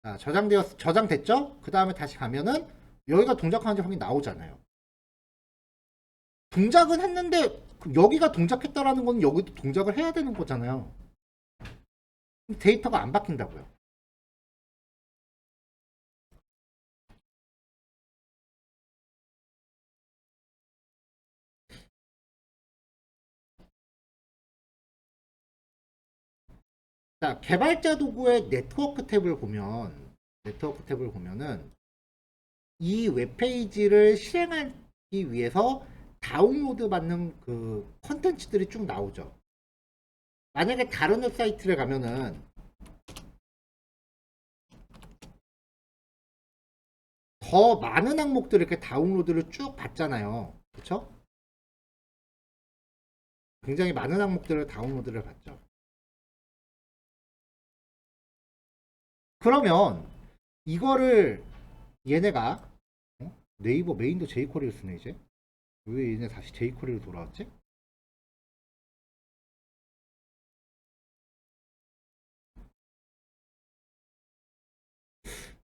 자, 저장됐죠? 그 다음에 다시 가면은 여기가 동작하는지 확인 나오잖아요. 동작은 했는데 여기가 동작했다라는 건 여기도 동작을 해야 되는 거잖아요. 데이터가 안 바뀐다고요. 자, 개발자 도구의 네트워크 탭을 보면은 이 웹페이지를 실행하기 위해서 다운로드 받는 그 컨텐츠들이 쭉 나오죠. 만약에 다른 웹사이트를 가면은 더 많은 항목들을 이렇게 다운로드를 쭉 받잖아요. 그쵸? 굉장히 많은 항목들을 다운로드를 받죠. 그러면 이거를 얘네가 네이버 메인도 jQuery를 쓰네 이제. 왜 얘네 다시 jQuery로 돌아왔지?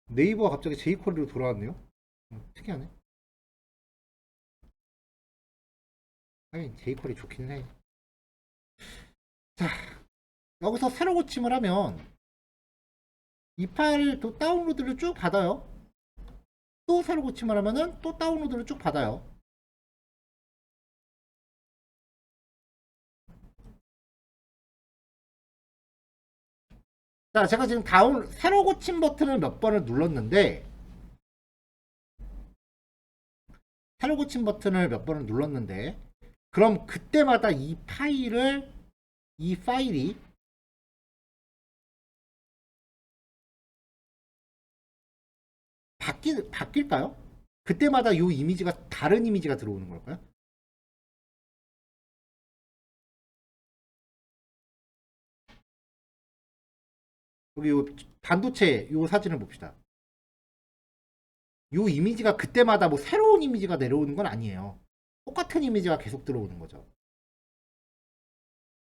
네이버가 갑자기 jQuery로 돌아왔네요. 특이하네. 하긴 jQuery 좋긴 해. 자, 여기서 새로 고침을 하면 이 파일 또 다운로드를 쭉 받아요. 또 새로 고침을 하면은 또 다운로드를 쭉 받아요. 자, 제가 지금 새로 고침 버튼을 몇 번을 눌렀는데, 새로 고침 버튼을 몇 번을 눌렀는데, 그럼 그때마다 이 파일이 바뀔까요? 그때마다 이 이미지가 다른 이미지가 들어오는 걸까요? 여기 요 반도체 요 사진을 봅시다. 요 이미지가 그때마다 뭐 새로운 이미지가 내려오는 건 아니에요. 똑같은 이미지가 계속 들어오는 거죠.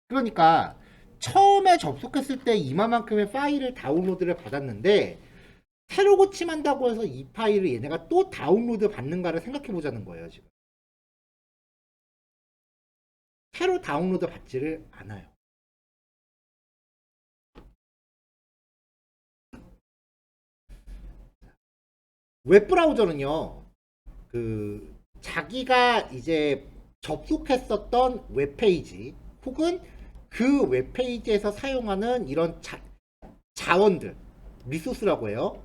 그러니까 처음에 접속했을 때 이만큼의 파일을 다운로드를 받았는데 새로 고침한다고 해서 이 파일을 얘네가 또 다운로드 받는가를 생각해 보자는 거예요, 지금. 새로 다운로드 받지를 않아요. 웹브라우저는요, 자기가 이제 접속했었던 웹페이지 혹은 그 웹페이지에서 사용하는 이런 자원들, 리소스라고 해요.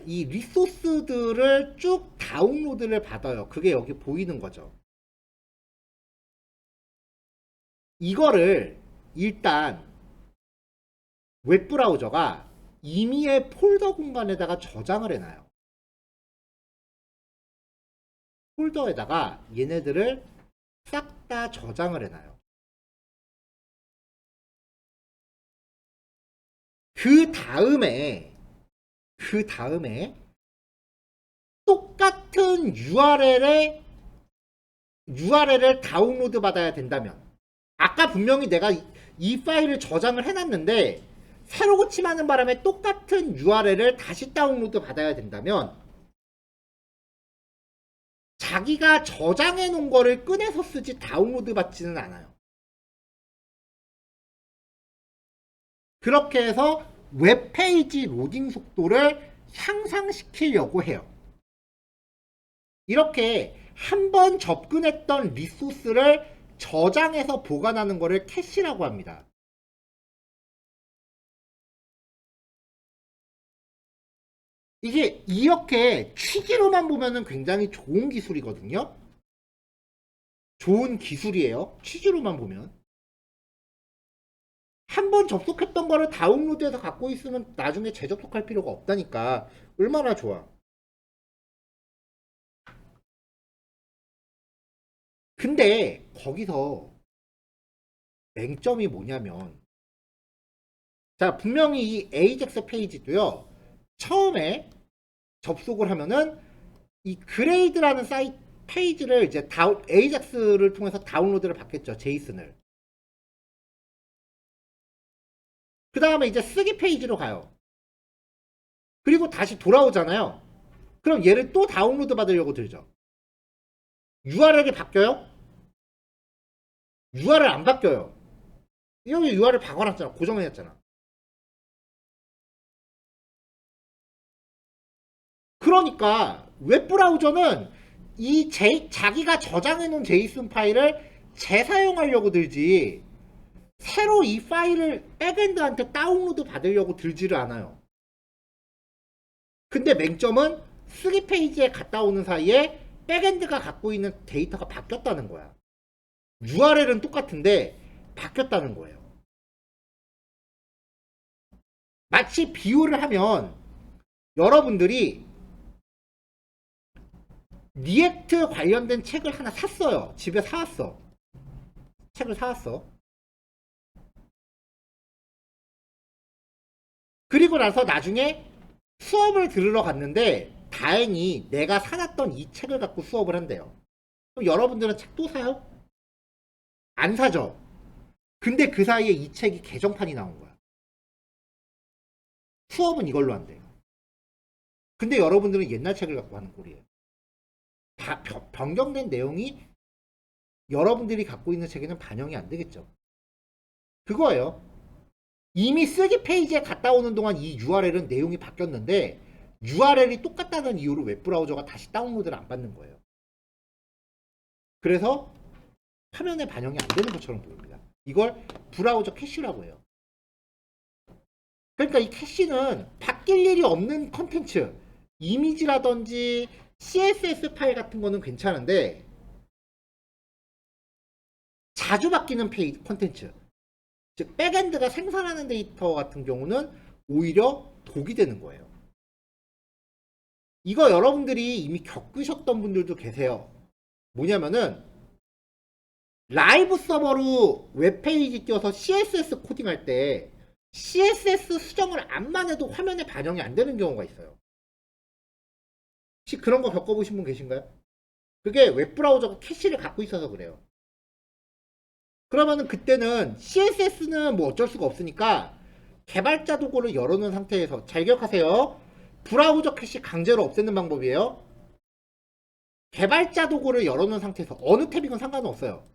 이 리소스들을 쭉 다운로드를 받아요. 그게 여기 보이는 거죠. 이거를 일단 웹브라우저가 임의의 폴더 공간에다가 저장을 해놔요. 폴더에다가 얘네들을 싹 다 저장을 해놔요. 그 다음에 똑같은 URL을 다운로드 받아야 된다면, 아까 분명히 내가 이 파일을 저장을 해놨는데 새로 고침하는 바람에 똑같은 URL을 다시 다운로드 받아야 된다면 자기가 저장해 놓은 거를 꺼내서 쓰지 다운로드 받지는 않아요. 그렇게 해서 웹페이지 로딩 속도를 향상시키려고 해요. 이렇게 한번 접근했던 리소스를 저장해서 보관하는 것을 캐시라고 합니다. 이게 이렇게 취지로만 보면은 굉장히 좋은 기술이거든요. 좋은 기술이에요. 취지로만 보면. 한 번 접속했던 거를 다운로드해서 갖고 있으면 나중에 재접속할 필요가 없다니까. 얼마나 좋아. 근데 거기서 맹점이 뭐냐면, 자, 분명히 이 에이젝스 페이지도요, 처음에 접속을 하면은 이 그레이드라는 사이트 페이지를 이제 에이젝스를 통해서 다운로드를 받겠죠. 제이슨을. 그 다음에 이제 쓰기 페이지로 가요. 그리고 다시 돌아오잖아요. 그럼 얘를 또 다운로드 받으려고 들죠. URL이 바뀌어요? URL 안 바뀌어요. 여기 URL 바꿔놨잖아. 고정해놨잖아. 그러니까 웹브라우저는 이 자기가 저장해놓은 제이슨 파일을 재사용하려고 들지, 새로 이 파일을 백엔드한테 다운로드 받으려고 들지를 않아요. 근데 맹점은 쓰기 페이지에 갔다 오는 사이에 백엔드가 갖고 있는 데이터가 바뀌었다는 거야. URL은 똑같은데 바뀌었다는 거예요. 마치 비유를 하면, 여러분들이 리액트 관련된 책을 하나 샀어요. 집에 사왔어. 책을 사왔어. 그리고 나서 나중에 수업을 들으러 갔는데 다행히 내가 사놨던 이 책을 갖고 수업을 한대요. 그럼 여러분들은 책 또 사요? 안 사죠. 근데 그 사이에 이 책이 개정판이 나온 거야. 수업은 이걸로 한대요. 근데 여러분들은 옛날 책을 갖고 하는 꼴이에요. 다 변경된 내용이 여러분들이 갖고 있는 책에는 반영이 안 되겠죠. 그거예요. 이미 쓰기 페이지에 갔다 오는 동안 이 URL은 내용이 바뀌었는데 URL이 똑같다는 이유로 웹브라우저가 다시 다운로드를 안 받는 거예요. 그래서 화면에 반영이 안 되는 것처럼 보입니다. 이걸 브라우저 캐시라고 해요. 그러니까 이 캐시는 바뀔 일이 없는 컨텐츠, 이미지라든지 CSS 파일 같은 거는 괜찮은데 자주 바뀌는 컨텐츠, 즉 백엔드가 생산하는 데이터 같은 경우는 오히려 독이 되는 거예요. 이거 여러분들이 이미 겪으셨던 분들도 계세요. 뭐냐면은 라이브 서버로 웹페이지 띄워서 CSS 코딩할 때 CSS 수정을 안만 해도 화면에 반영이 안 되는 경우가 있어요. 혹시 그런 거 겪어보신 분 계신가요? 그게 웹브라우저가 캐시를 갖고 있어서 그래요. 그러면은 그때는 CSS는 뭐 어쩔 수가 없으니까 개발자 도구를 열어놓은 상태에서, 잘 기억하세요. 브라우저 캐시 강제로 없애는 방법이에요. 개발자 도구를 열어놓은 상태에서, 어느 탭이건 상관은 없어요.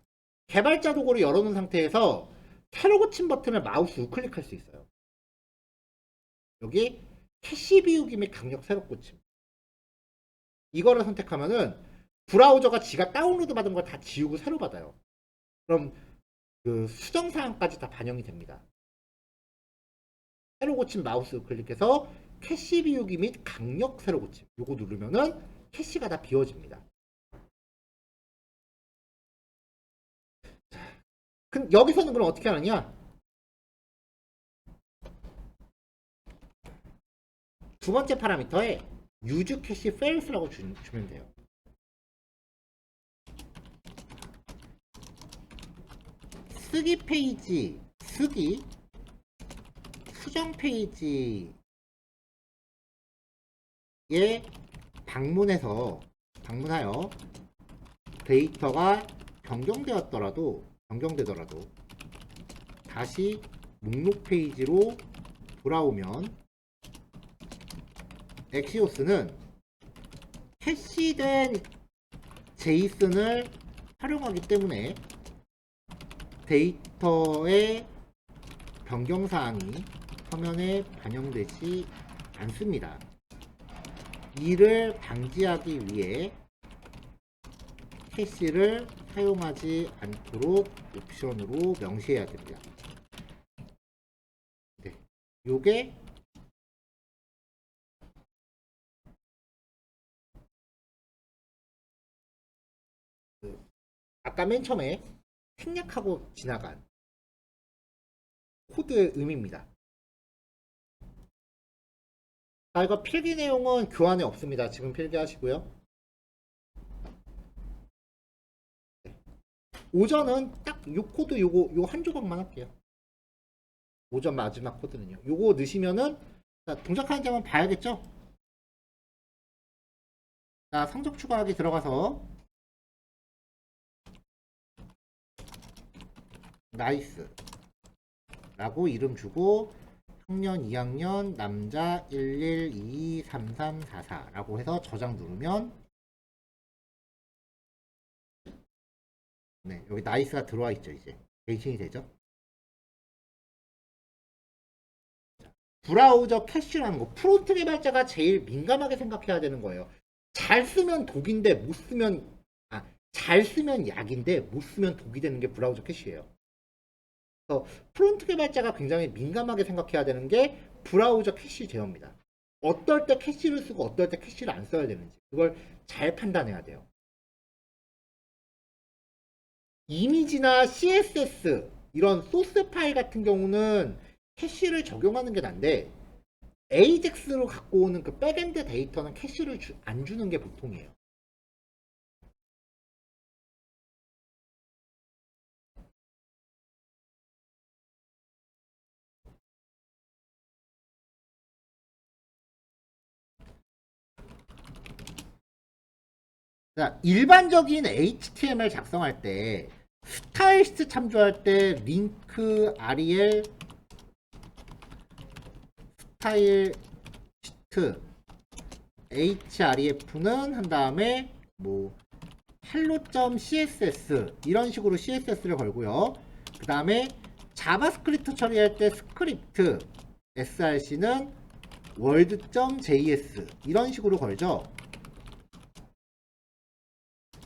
개발자 도구를 열어놓은 상태에서 새로 고침 버튼을 마우스 우클릭할 수 있어요. 여기 캐시 비우기 및 강력 새로 고침, 이거를 선택하면은 브라우저가 지가 다운로드 받은 걸 다 지우고 새로 받아요. 그럼 그 수정 사항까지 다 반영이 됩니다. 새로 고침 마우스 클릭해서 캐시 비우기 및 강력 새로 고침, 요거 누르면은 캐시가 다 비워집니다. 여기서는 그럼 어떻게 하느냐? 두 번째 파라미터에 use cache fails라고 주면 돼요. 쓰기 페이지, 수정 페이지에 방문하여 데이터가 변경되더라도 다시 목록 페이지로 돌아오면 엑시오스는 캐시된 제이슨을 활용하기 때문에 데이터의 변경사항이 화면에 반영되지 않습니다. 이를 방지하기 위해 캐시를 사용하지 않도록 옵션으로 명시해야 됩니다. 네, 요게 아까 맨 처음에 생략하고 지나간 코드의 의미입니다. 아, 이거 필기 내용은 교환에 없습니다. 지금 필기하시고요. 오전은 딱 요 코드 요거 요 한 조각만 할게요. 오전 마지막 코드는요. 요거 넣으시면은 자, 동작하는지 한번 봐야겠죠? 자, 성적 추가하기 들어가서 나이스 라고 이름 주고 학년 2학년 남자 1123344 라고 해서 저장 누르면 네, 여기 나이스가 들어와 있죠. 이제 갱신이 되죠. 브라우저 캐시라는 거 프론트 개발자가 제일 민감하게 생각해야 되는 거예요. 잘 쓰면 독인데 못 쓰면 잘 쓰면 약인데 못 쓰면 독이 되는 게 브라우저 캐시예요. 그래서 프론트 개발자가 굉장히 민감하게 생각해야 되는 게 브라우저 캐시 제어입니다. 어떨 때 캐시를 쓰고 어떨 때 캐시를 안 써야 되는지 그걸 잘 판단해야 돼요. 이미지나 CSS 이런 소스 파일 같은 경우는 캐시를 적용하는 게 난데 AJAX로 갖고 오는 그 백엔드 데이터는 캐시를 안 주는 게 보통이에요. 자, 일반적인 HTML 작성할 때 스타일스 참조할 때 링크 rel 스타일 시트 href는 한 다음에 뭐 hello.css 이런 식으로 CSS를 걸고요. 그 다음에 자바스크립트 처리할 때 스크립트 src는 world.js 이런 식으로 걸죠.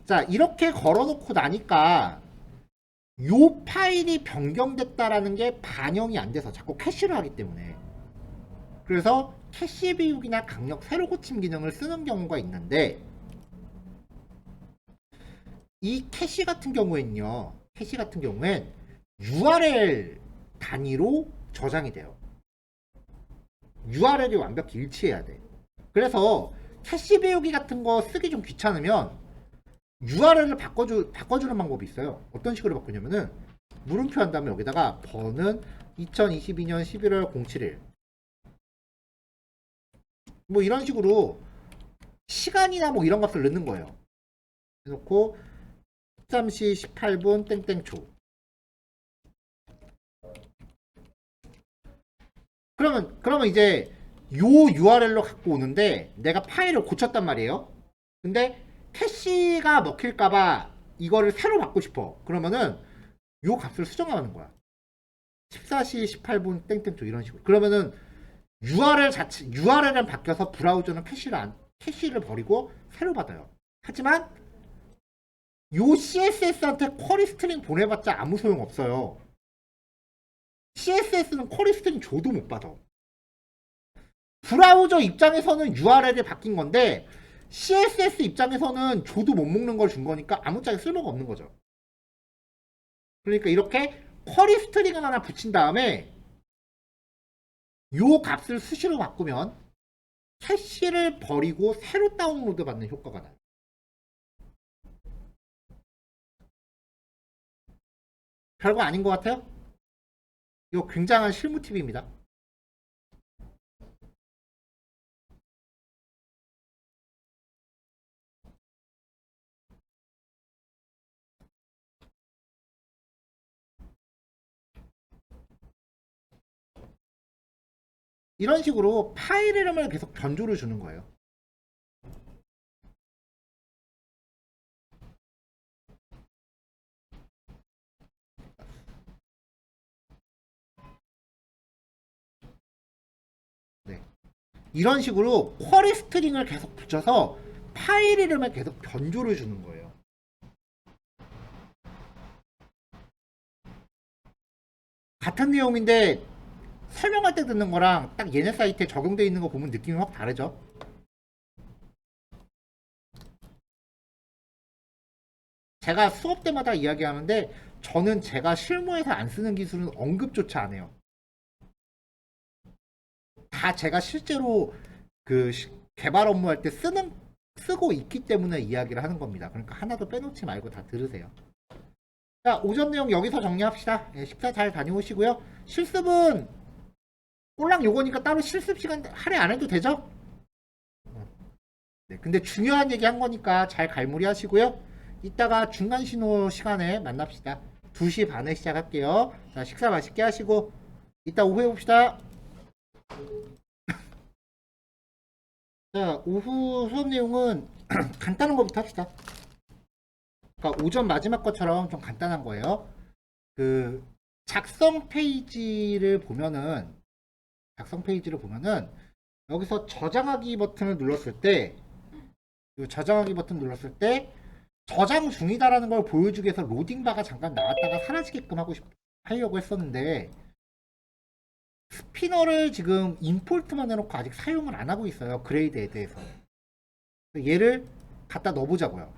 자, 이렇게 걸어놓고 나니까 요 파일이 변경됐다라는 게 반영이 안 돼서 자꾸 캐시를 하기 때문에 그래서 캐시 비우기나 강력 새로 고침 기능을 쓰는 경우가 있는데 이 캐시 같은 경우에는요. 캐시 같은 경우엔 URL 단위로 저장이 돼요. URL이 완벽히 일치해야 돼. 그래서 캐시 비우기 같은 거 쓰기 좀 귀찮으면 URL을 바꿔주는 방법이 있어요. 어떤 식으로 바꾸냐면은 물음표 한 다음에 여기다가 번은 2022년 11월 07일 뭐 이런 식으로 시간이나 뭐 이런 것을 넣는 거예요. 해놓고 13시 18분 땡땡초 그러면 이제 요 URL로 갖고 오는데 내가 파일을 고쳤단 말이에요. 근데 캐시가 먹힐까봐 이거를 새로 받고 싶어. 그러면은 요 값을 수정하는 거야. 14시 18분 땡땡초 이런 식으로. 그러면은 URL은 바뀌어서 브라우저는 캐시를 버리고 새로 받아요. 하지만 요 CSS한테 쿼리 스트링 보내봤자 아무 소용 없어요. CSS는 쿼리 스트링 줘도 못 받아. 브라우저 입장에서는 URL이 바뀐 건데 CSS 입장에서는 줘도 못 먹는 걸 준 거니까 아무짝에 쓸모가 없는 거죠. 그러니까 이렇게 쿼리 스트링을 하나 붙인 다음에 요 값을 수시로 바꾸면 캐시를 버리고 새로 다운로드 받는 효과가 나요. 별거 아닌 것 같아요? 이거 굉장한 실무 팁입니다. 이런 식으로 파일 이름을 계속 변조를 주는 거예요. 네. 이런 식으로 쿼리 스트링을 계속 붙여서 파일 이름을 계속 변조를 주는 거예요. 같은 내용인데 설명할 때 듣는 거랑 딱 얘네 사이트에 적용되어 있는 거 보면 느낌이 확 다르죠. 제가 수업 때마다 이야기하는데 저는 제가 실무에서 안 쓰는 기술은 언급조차 안 해요. 다 제가 실제로 그 개발 업무할 때 쓰고 있기 때문에 이야기를 하는 겁니다. 그러니까 하나도 빼놓지 말고 다 들으세요. 자, 오전 내용 여기서 정리합시다. 예, 식사 잘 다녀오시고요. 실습은 꼴랑 요거니까 따로 실습 시간 할애 안 해도 되죠? 네, 근데 중요한 얘기 한 거니까 잘 갈무리 하시고요. 이따가 중간 신호 시간에 만납시다. 2시 반에 시작할게요. 자, 식사 맛있게 하시고 이따 오후에 봅시다. 자, 오후 수업 내용은 간단한 거부터 합시다. 그러니까 오전 마지막 것처럼 좀 간단한 거예요. 그 작성 페이지를 보면은 여기서 저장하기 버튼을 눌렀을 때 저장 중이다라는 걸 보여주기 위해서 로딩바가 잠깐 나왔다가 사라지게끔 하려고 했었는데 스피너를 지금 임포트만 해놓고 아직 사용을 안 하고 있어요. 그레이드에 대해서. 얘를 갖다 넣어보자고요.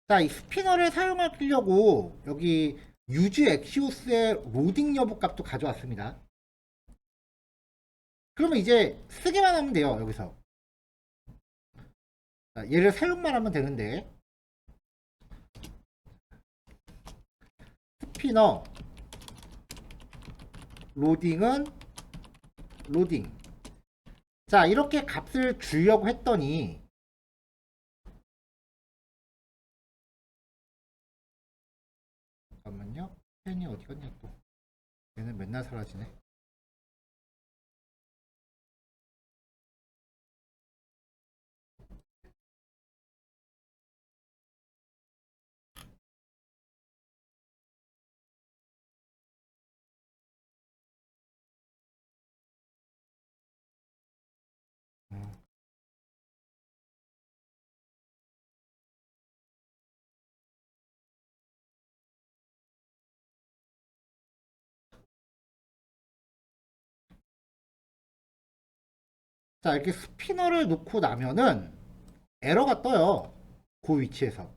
자, 이 스피너를 사용하려고 여기 유즈 엑시오스의 로딩 여부 값도 가져왔습니다. 그러면 이제 쓰기만 하면 돼요. 여기서. 자, 얘를 사용만 하면 되는데 스피너 로딩은 로딩. 자, 이렇게 값을 주려고 했더니 잠깐만요. 펜이 어디 갔냐 또. 얘는 맨날 사라지네. 자, 이렇게 스피너를 놓고 나면은 에러가 떠요. 그 위치에서.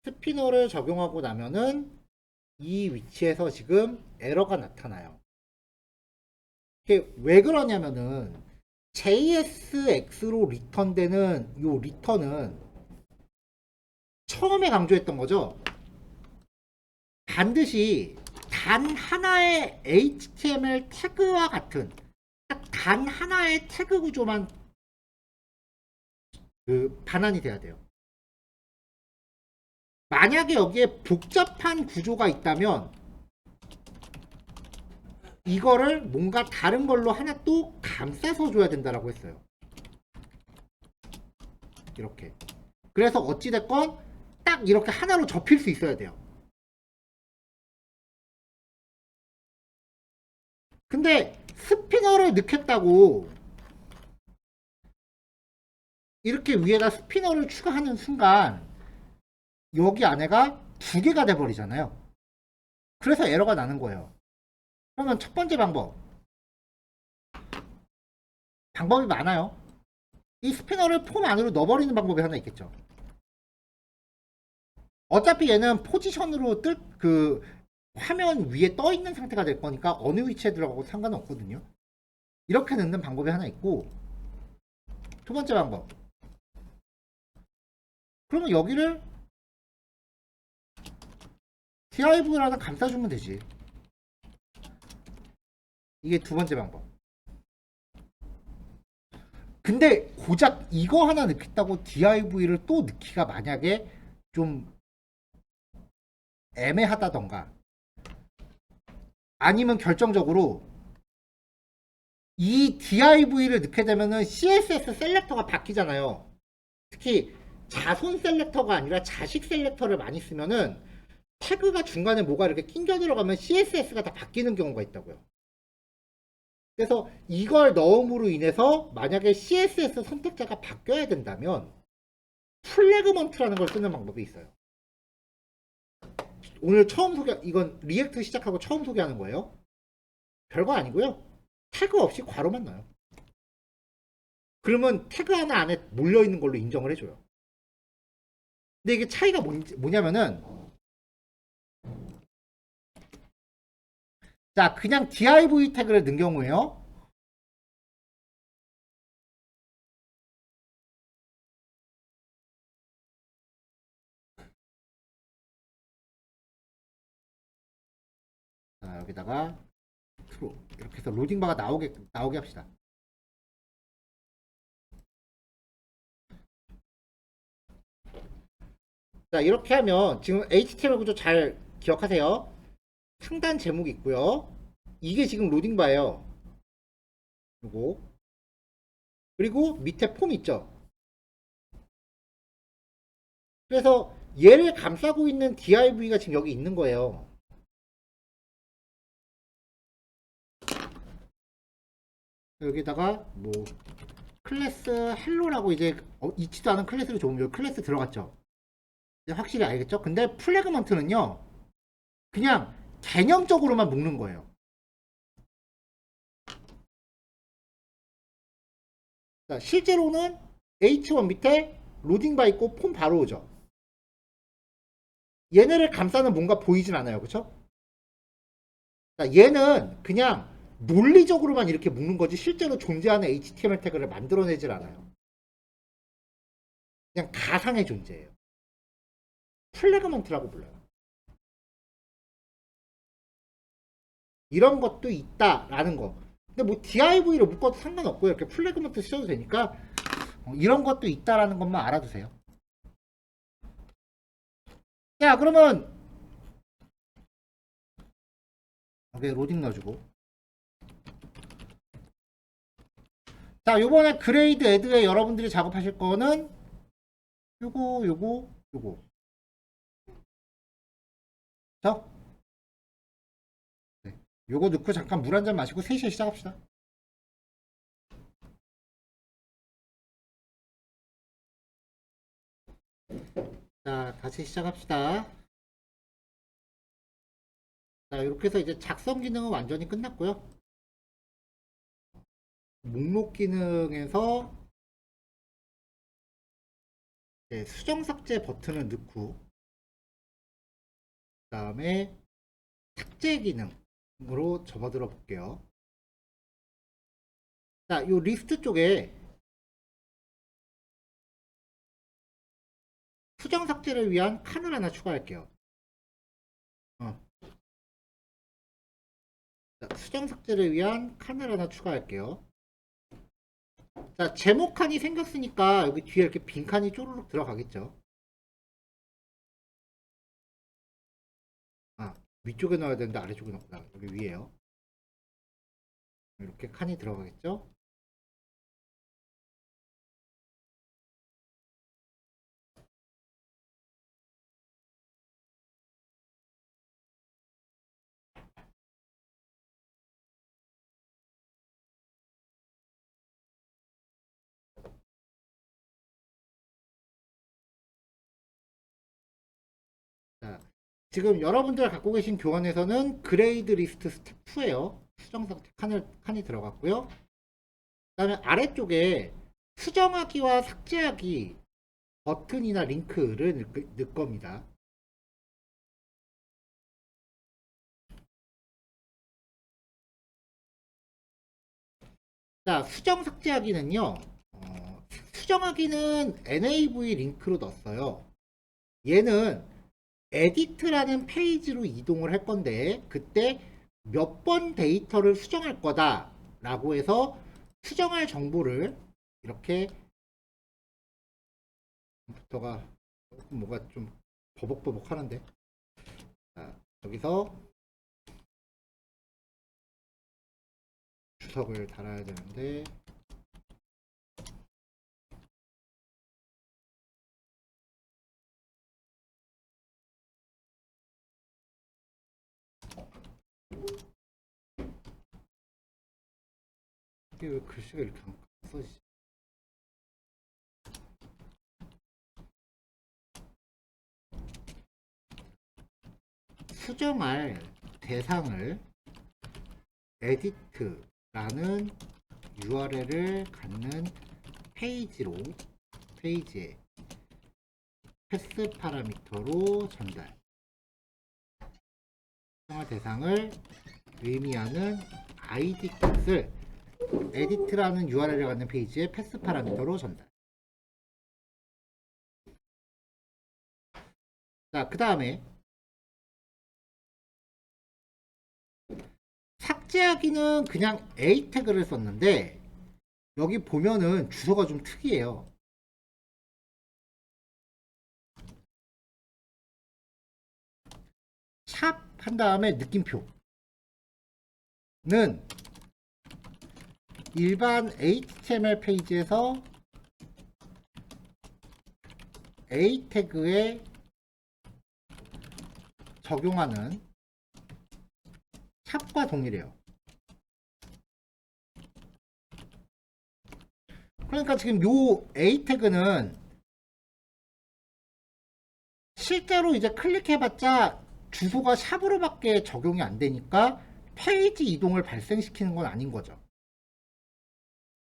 스피너를 적용하고 나면은 이 위치에서 지금 에러가 나타나요. 이게 왜 그러냐면은 JSX로 리턴되는 이 리턴은 처음에 강조했던 거죠. 반드시 단 하나의 HTML 태그와 같은 단 하나의 태그 구조만 반환이 돼야 돼요. 만약에 여기에 복잡한 구조가 있다면 이거를 뭔가 다른 걸로 하나 또 감싸서 줘야 된다라고 했어요. 이렇게. 그래서 어찌됐건 딱 이렇게 하나로 접힐 수 있어야 돼요. 근데 스피너를 넣겠다고 이렇게 위에다 스피너를 추가하는 순간 여기 안에가 두 개가 돼버리잖아요. 그래서 에러가 나는 거예요. 그러면 첫 번째 방법이 많아요. 이 스피너를 폼 안으로 넣어버리는 방법이 하나 있겠죠. 어차피 얘는 포지션으로 화면 위에 떠 있는 상태가 될 거니까 어느 위치에 들어가고 상관은 없거든요. 이렇게 넣는 방법이 하나 있고, 두 번째 방법. 그러면 여기를 div라도 감싸주면 되지. 이게 두 번째 방법. 근데 고작 이거 하나 넣겠다고 div를 또 넣기가 만약에 좀 애매하다던가 아니면 결정적으로 이 div를 넣게 되면은 CSS 셀렉터가 바뀌잖아요. 특히 자손 셀렉터가 아니라 자식 셀렉터를 많이 쓰면은 태그가 중간에 뭐가 이렇게 낑겨 들어가면 CSS가 다 바뀌는 경우가 있다고요. 그래서 이걸 넣음으로 인해서 만약에 CSS 선택자가 바뀌어야 된다면 플래그먼트라는 걸 쓰는 방법이 있어요. 오늘 이건 리액트 시작하고 처음 소개하는 거예요. 별거 아니고요. 태그 없이 괄호만 넣어요. 그러면 태그 하나 안에 몰려있는 걸로 인정을 해줘요. 근데 이게 차이가 뭐냐면은, 자, 그냥 div 태그를 넣은 경우에요. 자, 여기다가 true 이렇게 해서 로딩바가 나오게 합시다. 자, 이렇게 하면 지금 HTML 구조 잘 기억하세요. 상단 제목이 있고요. 이게 지금 로딩바예요. 요거. 그리고 밑에 폼 있죠. 그래서 얘를 감싸고 있는 div가 지금 여기 있는 거예요. 여기다가 뭐 클래스 헬로라고 이제 있지도 않은 클래스를 줬으면 클래스 들어갔죠. 이제 확실히 알겠죠? 근데 플래그먼트는요, 그냥 개념적으로만 묶는 거예요. 자, 실제로는 H1 밑에 로딩바 있고 폼 바로 오죠. 얘네를 감싸는 뭔가 보이진 않아요. 그쵸? 자, 얘는 그냥 논리적으로만 이렇게 묶는 거지 실제로 존재하는 HTML 태그를 만들어내질 않아요. 그냥 가상의 존재예요. 플래그먼트라고 불러요. 이런 것도 있다라는 거. 근데 뭐 div로 묶어도 상관없고요. 이렇게 플래그먼트 쓰셔도 되니까 이런 것도 있다라는 것만 알아두세요. 자, 그러면 여기 로딩 넣어주고. 자, 요번에 그레이드 애드에 여러분들이 작업하실 거는 요거. 자, 네. 요거 넣고 잠깐 물 한 잔 마시고 3시에 시작합시다. 자, 다시 시작합시다. 자, 이렇게 해서 이제 작성 기능은 완전히 끝났고요. 목록 기능에서 수정 삭제 버튼을 넣고 그 다음에 삭제 기능으로 접어들어 볼게요. 자, 요 리스트 쪽에 수정 삭제를 위한 칸을 하나 추가할게요. 자, 수정 삭제를 위한 칸을 하나 추가할게요. 자, 제목 칸이 생겼으니까 여기 뒤에 이렇게 빈 칸이 쪼르륵 들어가겠죠. 아, 위쪽에 넣어야 되는데 아래쪽에 넣었구나. 여기 위에요. 이렇게 칸이 들어가겠죠. 자, 지금 여러분들 갖고 계신 교환에서는 그레이드 리스트 스텝 2에요. 수정 상태 칸이 들어갔고요. 그 다음에 아래쪽에 수정하기와 삭제하기 버튼이나 링크를 넣을 겁니다. 자, 수정 삭제하기는요. 수정하기는 nav 링크로 넣었어요. 얘는 에디트라는 페이지로 이동을 할 건데 그때 몇 번 데이터를 수정할 거다 라고 해서 수정할 정보를 이렇게 컴퓨터가 뭐가 좀 버벅버벅 하는데 여기서 주석을 달아야 되는데 이게 왜 글씨가 이렇게 안 써지지? 수정할 대상을 에디트 라는 URL을 갖는 페이지에 패스 파라미터로 전달. 특정한 대상을 의미하는 id 값을 edit라는 URL을 갖는 페이지에 패스 파라미터로 전달. 자, 그 다음에 삭제하기는 그냥 a 태그를 썼는데 여기 보면은 주소가 좀 특이해요. 샵 한 다음에 느낌표는 일반 HTML 페이지에서 a 태그에 적용하는 샵과 동일해요. 그러니까 지금 요 a 태그는 실제로 이제 클릭해봤자 주소가 샵으로밖에 적용이 안 되니까 페이지 이동을 발생시키는 건 아닌 거죠.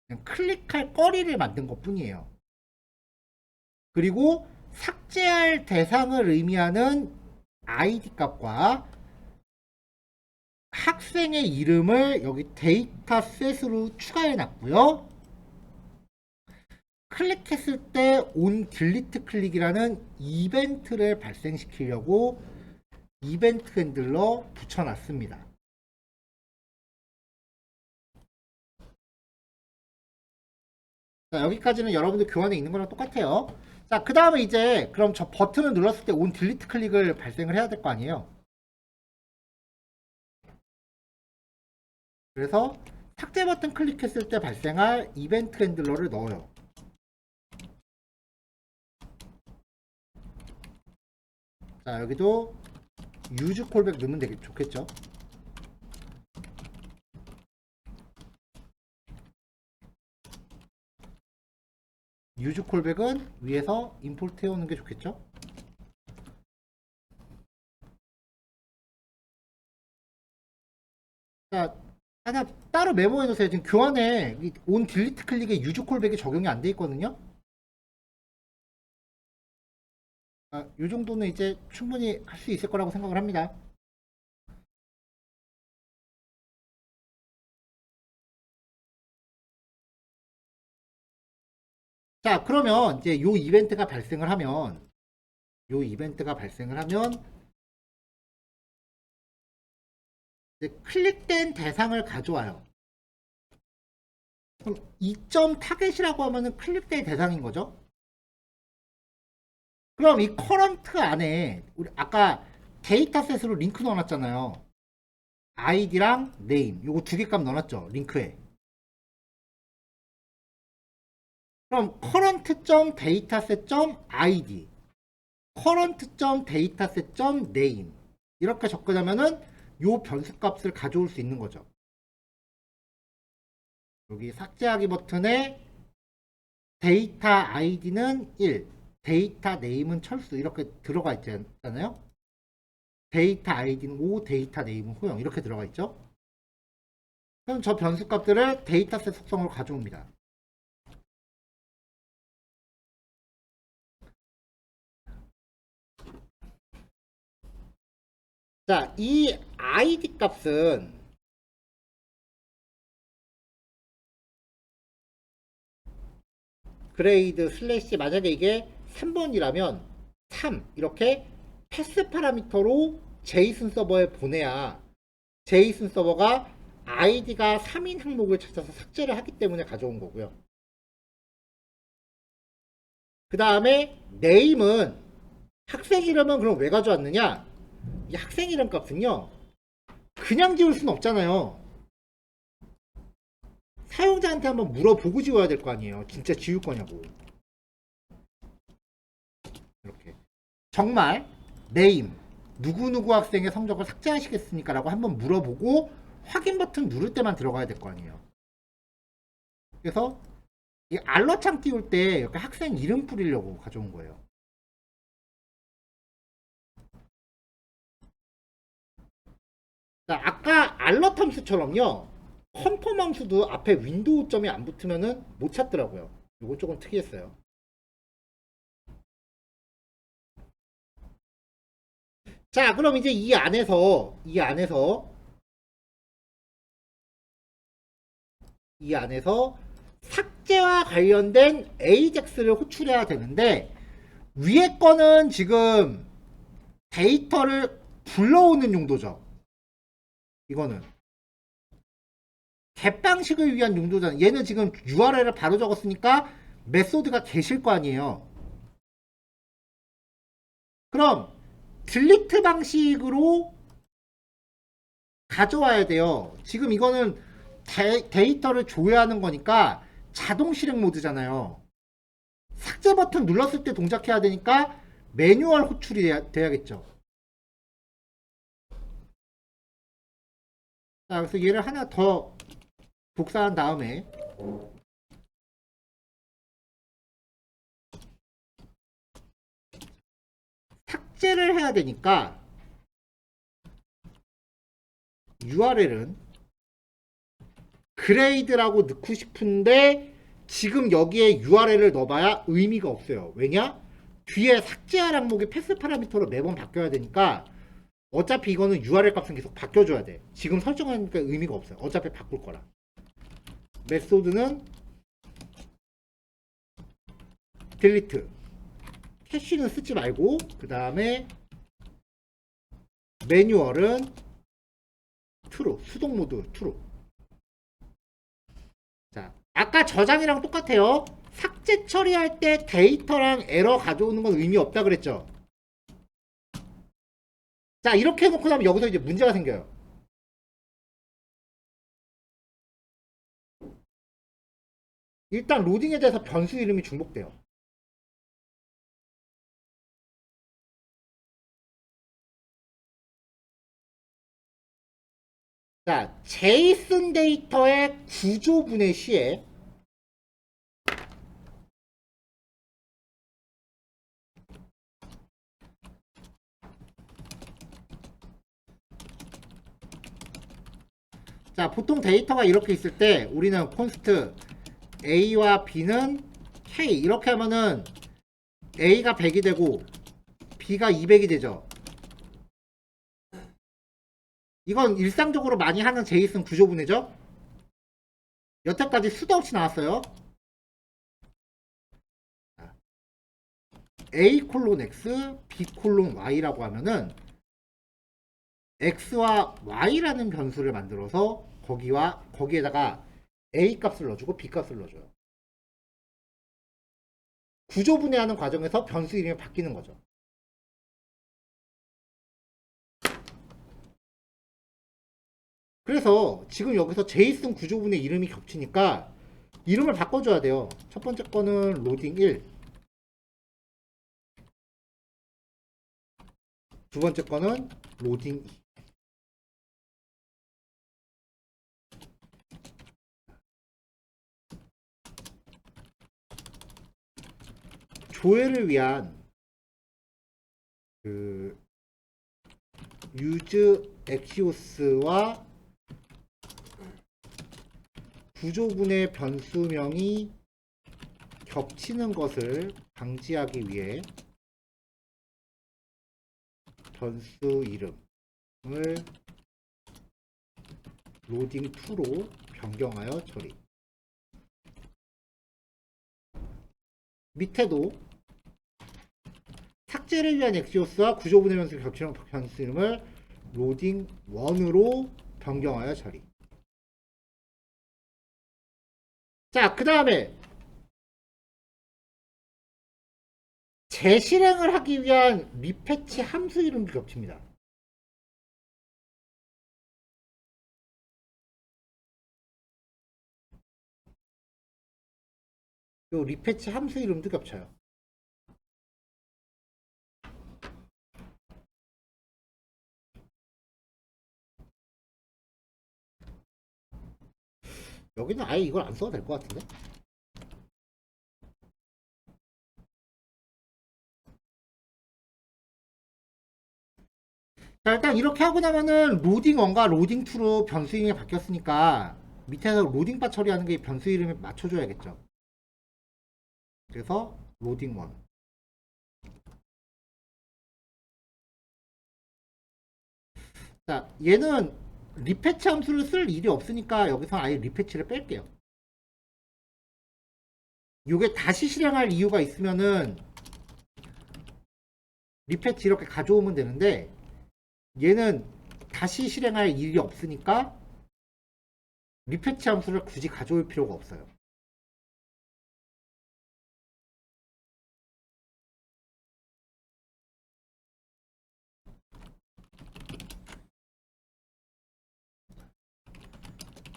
그냥 클릭할 거리를 만든 것 뿐이에요. 그리고 삭제할 대상을 의미하는 id 값과 학생의 이름을 여기 데이터셋으로 추가해 놨고요. 클릭했을 때 on delete 클릭이라는 이벤트를 발생시키려고 이벤트 핸들러 붙여놨습니다. 자, 여기까지는 여러분들 교환에 있는 거랑 똑같아요. 자, 그 다음에 이제 그럼 저 버튼을 눌렀을 때 on delete 클릭을 발생을 해야 될 거 아니에요. 그래서 삭제 버튼 클릭했을 때 발생할 이벤트 핸들러를 넣어요. 자, 여기도 use 콜백 넣으면 좋겠죠. use 콜백은 위에서 임포트 해오는 게 좋겠죠. 자, 하나 따로 메모해 놓으세요. 지금 교환에 on delete 클릭에 use 콜백이 적용이 안 돼 있거든요. 이 정도는 이제 충분히 할 수 있을 거라고 생각을 합니다. 자, 그러면 이제 요 이벤트가 발생을 하면 이제 클릭된 대상을 가져와요. 그럼 2점 타겟이라고 하면은 클릭된 대상인 거죠. 그럼 이 커런트 안에 우리 아까 데이터셋으로 링크 넣어놨잖아요. 아이디랑 네임 요거 두 개 값 넣어놨죠, 링크에. 그럼 current.dataset.id current.dataset.name 이렇게 접근하면은 요 변수 값을 가져올 수 있는 거죠. 여기 삭제하기 버튼에 데이터 아이디는 1, 데이터 네임은 철수 이렇게 들어가 있잖아요. 데이터 아이디는 5, 데이터 네임은 호영 이렇게 들어가 있죠. 그럼 저 변수 값들을 데이터셋 속성으로 가져옵니다. 자, 이 id 값은 그레이드 슬래시 만약에 이게 3번이라면 3 이렇게 패스 파라미터로 제이슨 서버에 보내야 제이슨 서버가 아이디가 3인 항목을 찾아서 삭제를 하기 때문에 가져온 거고요. 그 다음에 네임은 학생 이름은 그럼 왜 가져왔느냐? 이 학생 이름 값은요 그냥 지울 수는 없잖아요. 사용자한테 한번 물어보고 지워야 될 거 아니에요. 진짜 지울 거냐고. 이렇게 정말 네임 누구누구 학생의 성적을 삭제하시겠습니까? 라고 한번 물어보고 확인 버튼 누를 때만 들어가야 될 거 아니에요. 그래서 이 알러창 띄울 때 이렇게 학생 이름 뿌리려고 가져온 거예요. 자, 아까 알러텀스처럼요 컨퍼망수도 앞에 윈도우 점이 안 붙으면은 못 찾더라고요. 이거 조금 특이했어요. 자, 그럼 이제 이 안에서 삭제와 관련된 AJAX를 호출해야 되는데, 위에 거는 지금 데이터를 불러오는 용도죠. 이거는 갯방식을 위한 용도잖아. 얘는 지금 URL을 바로 적었으니까 메소드가 계실 거 아니에요. 그럼 딜리트 방식으로 가져와야 돼요. 지금 이거는 데이터를 조회하는 거니까 자동 실행 모드잖아요. 삭제 버튼 눌렀을 때 동작해야 되니까 매뉴얼 호출이 돼야겠죠. 자, 그래서 얘를 하나 더 복사한 다음에 삭제를 해야 되니까 URL은 그레이드라고 넣고 싶은데 지금 여기에 URL을 넣어봐야 의미가 없어요. 왜냐? 뒤에 삭제할 항목이 패스 파라미터로 매번 바뀌어야 되니까 어차피 이거는 URL 값은 계속 바뀌어줘야 돼. 지금 설정하니까 의미가 없어요. 어차피 바꿀 거라. 메소드는 딜리트. 캐시는 쓰지 말고 그 다음에 매뉴얼은 트루. 수동 모드 트루. 자, 아까 저장이랑 똑같아요. 삭제 처리할 때 데이터랑 에러 가져오는 건 의미 없다 그랬죠. 자, 이렇게 해놓고 나면 여기서 이제 문제가 생겨요. 일단 로딩에 대해서 변수 이름이 중복돼요. 자, 제이슨 데이터의 구조분의 시에 자, 보통 데이터가 이렇게 있을 때 우리는 콘스트 A와 B는 K 이렇게 하면은 A가 100이 되고 B가 200이 되죠. 이건 일상적으로 많이 하는 제이슨 구조분해죠. 여태까지 수도 없이 나왔어요. A 콜론 X, B 콜론 Y라고 하면은 X와 Y라는 변수를 만들어서 거기에다가 A 값을 넣어주고 B 값을 넣어줘요. 구조분해하는 과정에서 변수 이름이 바뀌는 거죠. 그래서 지금 여기서 제이슨 구조분의 이름이 겹치니까 이름을 바꿔줘야 돼요. 첫 번째 거는 로딩 1, 두 번째 거는 로딩 2. 조회를 위한 그 유즈 엑시오스와 구조분의 변수명이 겹치는 것을 방지하기 위해 변수 이름을 로딩2로 변경하여 처리. 밑에도 삭제를 위한 엑시오스와 구조분해 변수 겹치는 변수 이름을 로딩1으로 변경하여 처리. 자, 그 다음에 재실행을 하기 위한 리패치 함수 이름도 겹칩니다. 요 리패치 함수 이름도 겹쳐요. 여기는 아예 이걸 안 써도 될 것 같은데? 자, 일단 이렇게 하고 나면은 로딩1과 로딩2로 변수 이름이 바뀌었으니까 밑에서 로딩바 처리하는 게 변수 이름에 맞춰줘야겠죠. 그래서 로딩1. 자, 얘는 리패치 함수를 쓸 일이 없으니까 여기서 아예 리패치를 뺄게요. 이게 다시 실행할 이유가 있으면은 리패치 이렇게 가져오면 되는데 얘는 다시 실행할 일이 없으니까 리패치 함수를 굳이 가져올 필요가 없어요.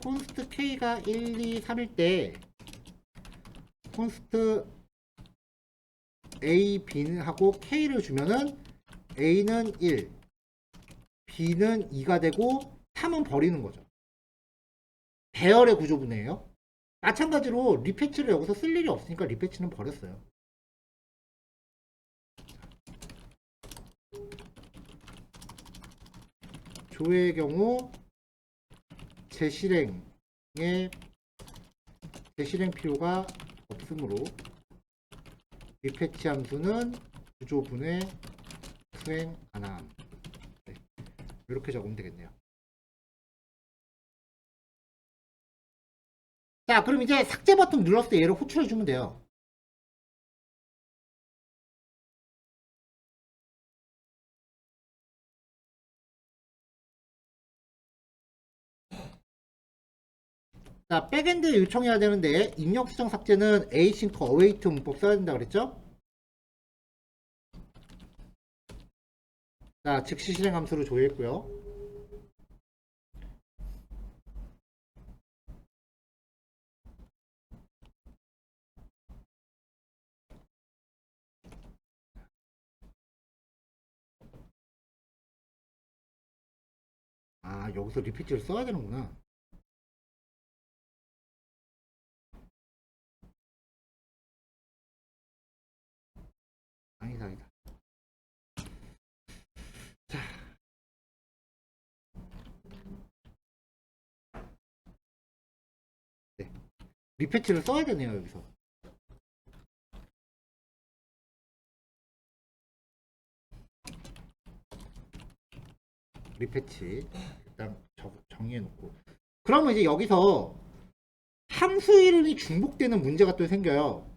콘스트 k가 1, 2, 3일 때 콘스트 a, b하고 k를 주면은 a는 1, b는 2가 되고 3은 버리는 거죠. 배열의 구조분해예요. 마찬가지로 리패치를 여기서 쓸 일이 없으니까 리패치는 버렸어요. 조의 경우 재실행 필요가 없으므로 리패치 함수는 구조분해 수행 안함. 네, 이렇게 적으면 되겠네요. 자, 그럼 이제 삭제 버튼 눌렀을 때 얘를 호출해 주면 돼요. 자, 백엔드에 요청해야 되는데 입력 수정 삭제는 async await 문법 써야 된다 그랬죠? 자, 즉시 실행 함수로 조회했고요. 아, 여기서 리피트를 써야 되는구나. 아니다, 아니다. 자, 네. 리패치를 써야 되네요, 여기서. 리패치. 일단 정리해놓고. 그러면 이제 여기서 함수 이름이 중복되는 문제가 또 생겨요.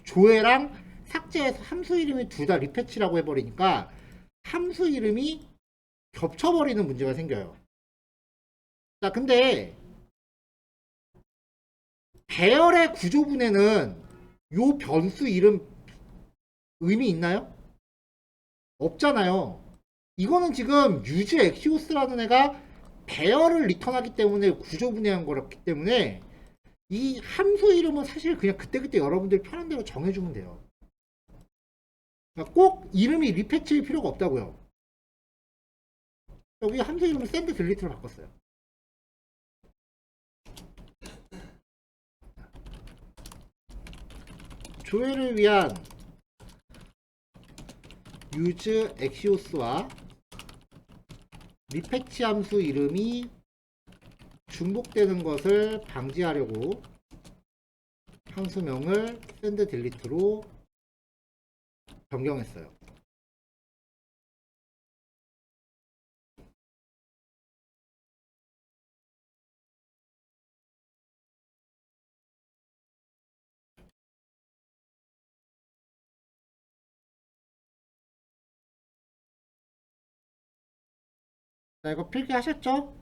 조회랑 삭제해서 함수 이름이 둘 다 리패치라고 해버리니까 함수 이름이 겹쳐버리는 문제가 생겨요. 자, 근데 배열의 구조분해는 요 변수 이름 의미 있나요? 없잖아요. 이거는 지금 use 엑시오스라는 애가 배열을 리턴하기 때문에 구조분해한 거였기 때문에 이 함수 이름은 사실 그냥 그때그때 여러분들이 편한 대로 정해주면 돼요. 그러니까 꼭 이름이 리패치일 필요가 없다고요. 여기 함수 이름을 send delete로 바꿨어요. 조회를 위한 use 엑시오스와 리패치 함수 이름이 중복되는 것을 방지하려고 함수명을 send delete로 변경했어요. 자, 이거 필기하셨죠?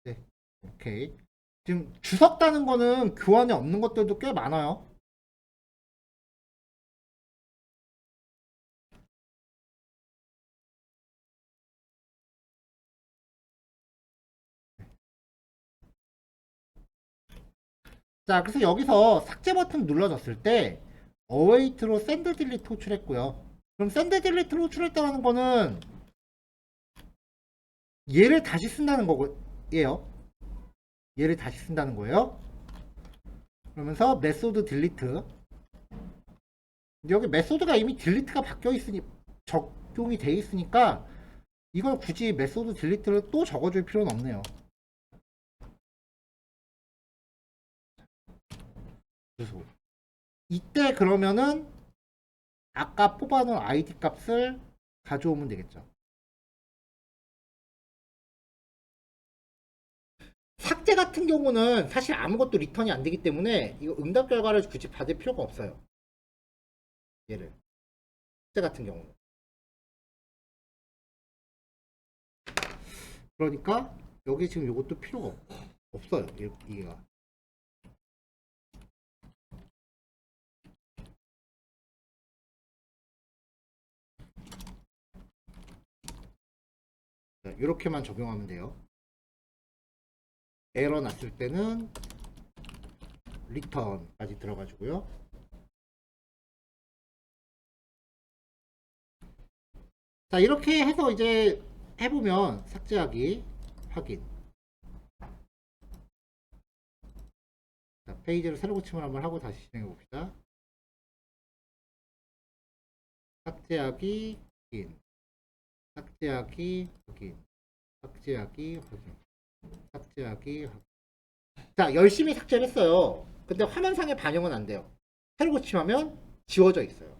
네, 오케이. 지금 주석 따는 거는 교환에 없는 것들도 꽤 많아요. 자, 그래서 여기서 삭제 버튼 눌러졌을 때 await로 send delete 호출했고요. 그럼 send delete로 호출했다는 거는 얘를 다시 쓴다는 거예요. 얘를 다시 쓴다는 거예요. 그러면서 메소드 딜리트. 여기 메소드가 이미 딜리트가 바뀌어 있으니 적용이 돼 있으니까 이걸 굳이 메소드 딜리트를 또 적어줄 필요는 없네요. 주소. 이때 그러면은 아까 뽑아놓은 아이디 값을 가져오면 되겠죠. 삭제 같은 경우는 사실 아무것도 리턴이 안 되기 때문에 이거 응답 결과를 굳이 받을 필요가 없어요. 얘를. 삭제 같은 경우는. 그러니까 여기 지금 이것도 필요가 없어요. 이게가. 이렇게만 적용하면 돼요. 에러 났을 때는 리턴까지 들어가지고요. 자, 이렇게 해서 이제 해보면 삭제하기 확인. 자, 페이지를 새로 고침을 한번 하고 다시 진행해 봅시다. 삭제하기 확인. 삭제하기 확인. 삭제하기 확인. 삭제하기 확인. 자, 열심히 삭제를 했어요. 근데 화면상에 반영은 안 돼요. 새로 고침하면 지워져 있어요.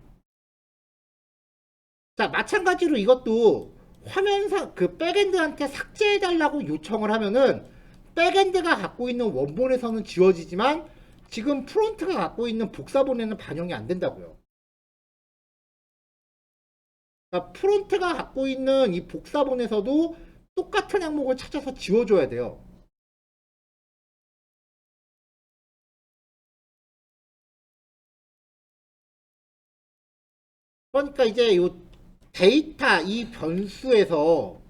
자, 마찬가지로 이것도 화면상 그 백엔드한테 삭제해달라고 요청을 하면은 백엔드가 갖고 있는 원본에서는 지워지지만 지금 프론트가 갖고 있는 복사본에는 반영이 안 된다고요. 그러니까 프론트가 갖고 있는 이 복사본에서도 똑같은 항목을 찾아서 지워줘야 돼요. 그러니까 이제 이 데이터 이 변수에서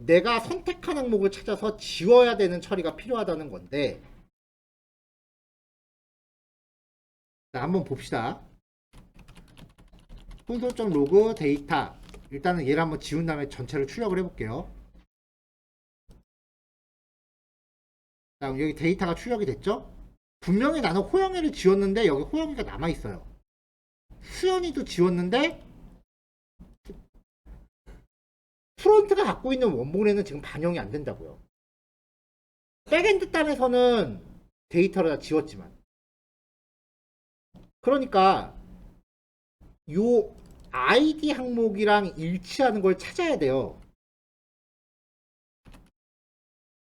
내가 선택한 항목을 찾아서 지워야 되는 처리가 필요하다는 건데, 자, 한번 봅시다. 콘솔.로그 데이터. 일단은 얘를 한번 지운 다음에 전체를 출력을 해볼게요. 자, 여기 데이터가 출력이 됐죠? 분명히 나는 호영이를 지웠는데 여기 호영이가 남아있어요. 수연이도 지웠는데 프론트가 갖고 있는 원본에는 지금 반영이 안 된다고요. 백엔드 단에서는 데이터를 다 지웠지만. 그러니까 요 아이디 항목이랑 일치하는 걸 찾아야 돼요.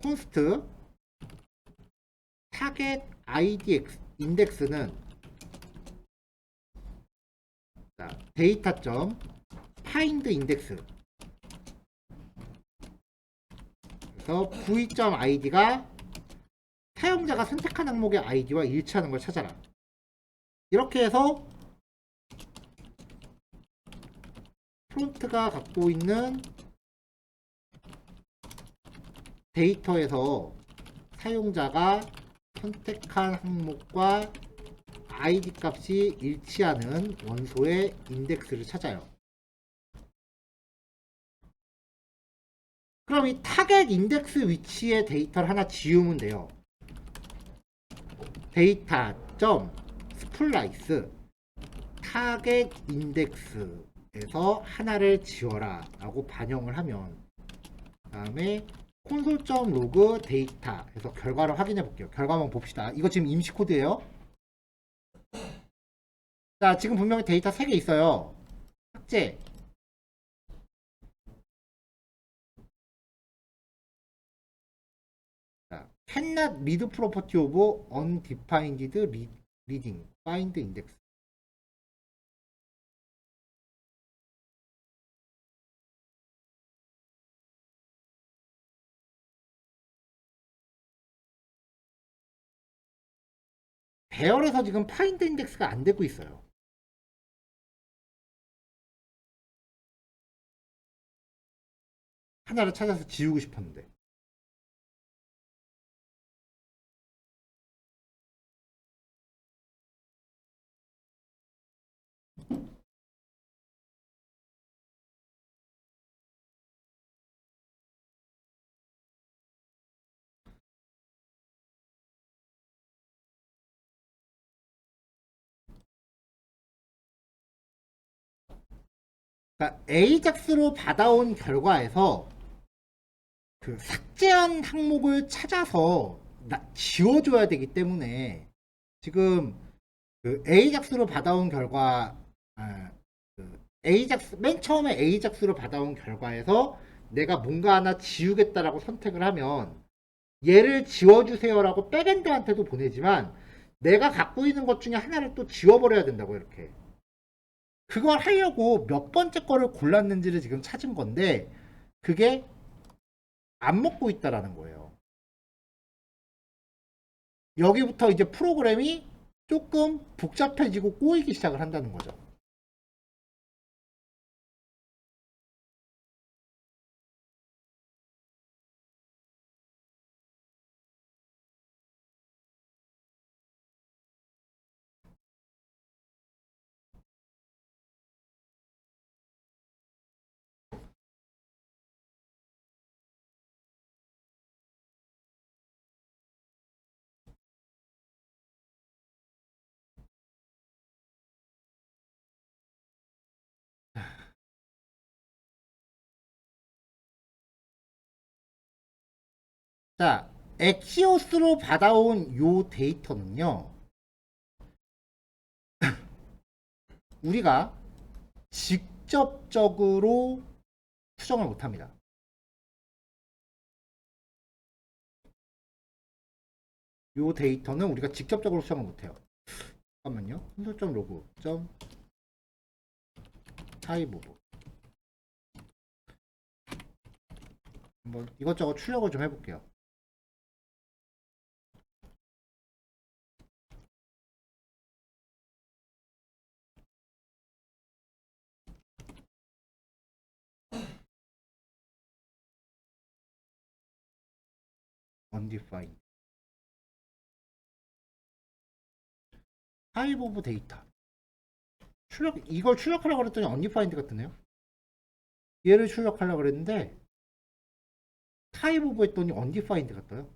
const target id 인덱스는 데이터 find index 그래서 v.id가 사용자가 선택한 항목의 id와 일치하는 걸 찾아라. 이렇게 해서 프론트가 갖고 있는 데이터에서 사용자가 선택한 항목과 id 값이 일치하는 원소의 인덱스를 찾아요. 그럼 이 타겟 인덱스 위치의 데이터를 하나 지우면 돼요. 데이터.splice 타겟 인덱스에서 하나를 지워라 라고 반영을 하면, 그 다음에 콘솔.로그 데이터 해서 결과를 확인해 볼게요. 결과 한번 봅시다. 이거 지금 임시 코드예요. 자, 지금 분명히 데이터 3개 있어요. 삭제. 자, cannot read property of undefined reading find index. 배열에서 지금 find index가 안 되고 있어요. 하나를 찾아서 지우고 싶었는데. 그러니까 AJAX로 받아온 결과에서 그 삭제한 항목을 찾아서 지워줘야 되기 때문에 지금 그 A작수로 받아온 결과, A작수, 맨 처음에 A작수로 받아온 결과에서 내가 뭔가 하나 지우겠다라고 선택을 하면 얘를 지워주세요라고 백엔드한테도 보내지만 내가 갖고 있는 것 중에 하나를 또 지워버려야 된다고. 이렇게 그걸 하려고 몇 번째 거를 골랐는지를 지금 찾은 건데 그게 안 먹고 있다라는 거예요. 여기부터 이제 프로그램이 조금 복잡해지고 꼬이기 시작을 한다는 거죠. 자, 엑시오스로 받아온 요 데이터는요, 우리가 직접적으로 수정을 못합니다. 요 데이터는 우리가 직접적으로 수정을 못해요. 잠깐만요. console.log typeof 한번 이것저것 출력을 좀 해볼게요. undefined type of data 이걸 출력하려고 그랬더니 undefined가 뜨네요. 얘를 출력하려고 그랬는데 type of 했더니 undefined가 떠요.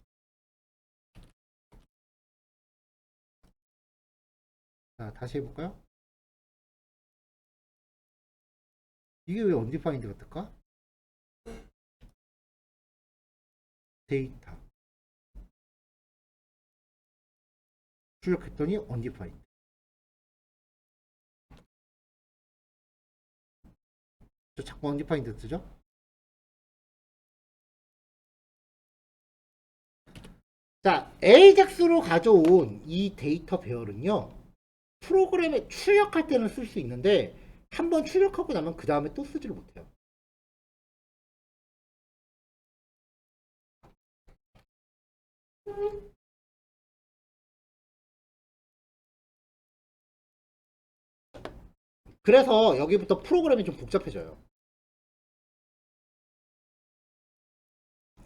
자, 다시 해볼까요? 이게 왜 undefined가 뜰까? 데이터 출력했더니 undefined. 저 자꾸 undefined 뜨죠? 자, A작수로 가져온 이 데이터 배열은요, 프로그램에 출력할 때는 쓸 수 있는데 한번 출력하고 나면 그 다음에 또 쓰지를 못해요. 그래서 여기부터 프로그램이 좀 복잡해져요.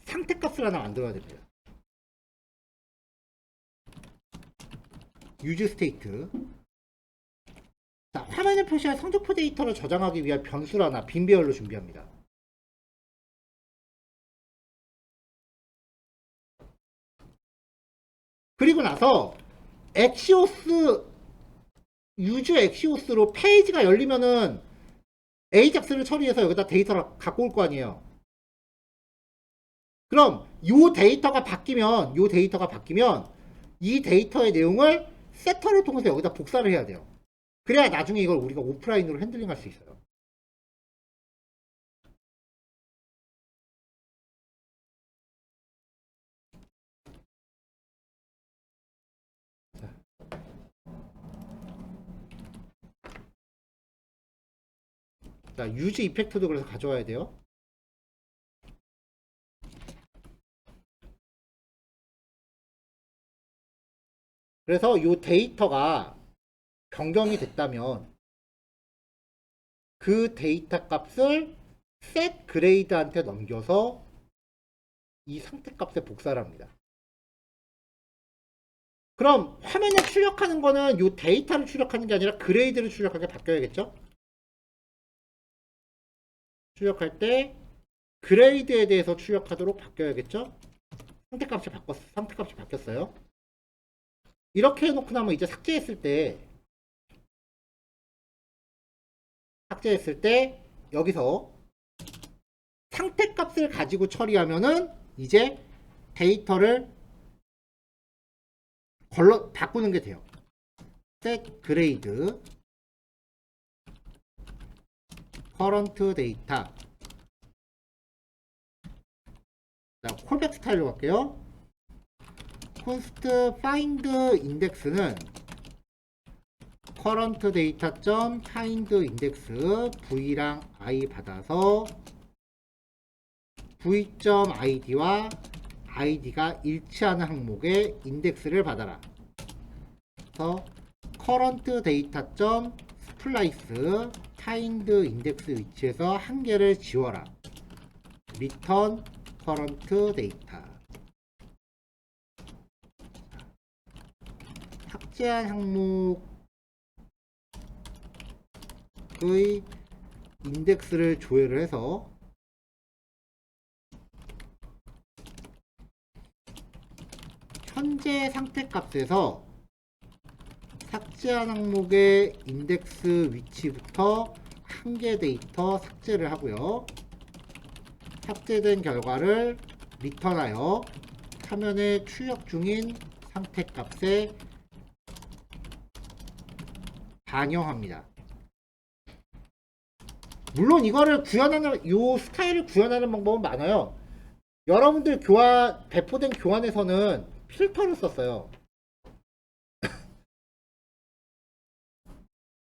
상태값을 하나 만들어야 됩니다. use state. 자, 화면에 표시한 성적표 데이터를 저장하기 위한 변수를 하나 빈 배열로 준비합니다. 그리고 나서 엑시오스 유즈 엑시오스로 페이지가 열리면은 에이작스를 처리해서 여기다 데이터를 갖고 올 거 아니에요. 그럼 요 데이터가 바뀌면 이 데이터의 내용을 세터를 통해서 여기다 복사를 해야 돼요. 그래야 나중에 이걸 우리가 오프라인으로 핸들링 할 수 있어요. 자, 유즈 이펙트도 그래서 가져와야 돼요. 그래서 이 데이터가 변경이 됐다면 그 데이터 값을 set grade한테 넘겨서 이 상태 값에 복사를 합니다. 그럼 화면에 출력하는 거는 이 데이터를 출력하는 게 아니라 그레이드를 출력하게 바뀌어야겠죠? 출력할 때 그레이드에 대해서 출력하도록 바뀌어야겠죠? 상태값이 바뀌었어요. 이렇게 해놓고 나면 이제 삭제했을 때 여기서 상태값을 가지고 처리하면은 이제 데이터를 바꾸는 게 돼요. set grade current data. 자, 콜백 스타일로 갈게요. const find index는 current data find index v랑 i 받아서 v.id와 id가 일치하는 항목의 인덱스를 받아라. 그래서 current data splice find index 위치에서 한 개를 지워라. return current data. 삭제한 항목의 인덱스를 조회를 해서 현재 상태 값에서 삭제한 항목의 인덱스 위치부터 한 개 데이터 삭제를 하고요. 삭제된 결과를 리턴하여 화면에 출력 중인 상태 값에 반영합니다. 물론 이거를 구현하는, 요 스타일을 구현하는 방법은 많아요. 여러분들 배포된 교환에서는 필터를 썼어요.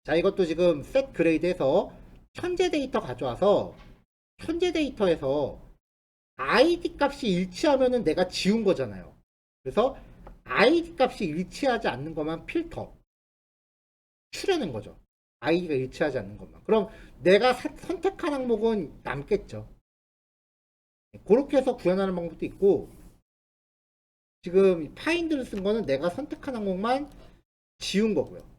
자, 이것도 지금 set grade에서 현재 데이터 가져와서 현재 데이터에서 id 값이 일치하면은 내가 지운 거잖아요. 그래서 id 값이 일치하지 않는 것만 필터 추려낸 거죠. id가 일치하지 않는 것만. 그럼 내가 선택한 항목은 남겠죠. 그렇게 해서 구현하는 방법도 있고, 지금 find를 쓴 거는 내가 선택한 항목만 지운 거고요.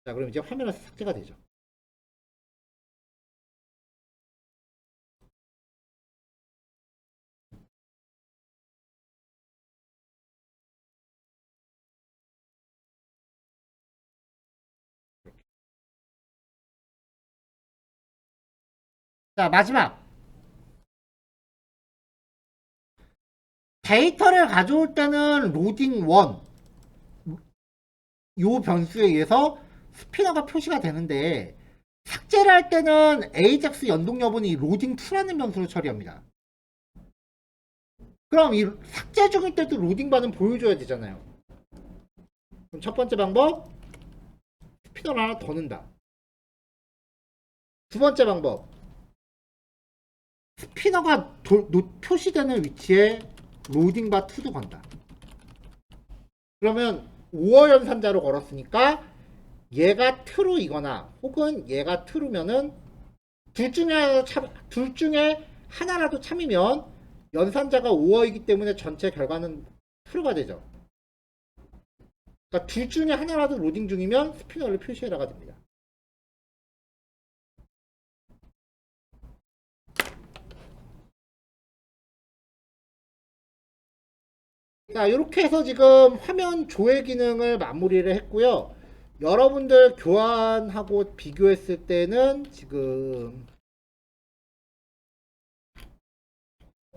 자, 그럼 이제 화면에서 삭제가 되죠. 자, 마지막. 데이터를 가져올 때는 로딩 1, 요 변수에 의해서 스피너가 표시가 되는데, 삭제를 할 때는 AJAX 연동 여부는 이 로딩 2라는 변수로 처리합니다. 그럼 이 삭제 중일 때도 로딩 반응 보여줘야 되잖아요. 그럼 첫 번째 방법, 스피너를 하나 더 넣는다. 두 번째 방법, 스피너가 표시되는 위치에 로딩바 2도 건다. 그러면 5월 연산자로 걸었으니까 얘가 true이거나 혹은 얘가 true면은 둘 중에 하나라도 참이면 연산자가 5월이기 때문에 전체 결과는 true가 되죠. 그러니까 둘 중에 하나라도 로딩 중이면 스피너를 표시해라가 됩니다. 자, 이렇게 해서 지금 화면 조회 기능을 마무리를 했고요. 여러분들 교환하고 비교했을 때는 지금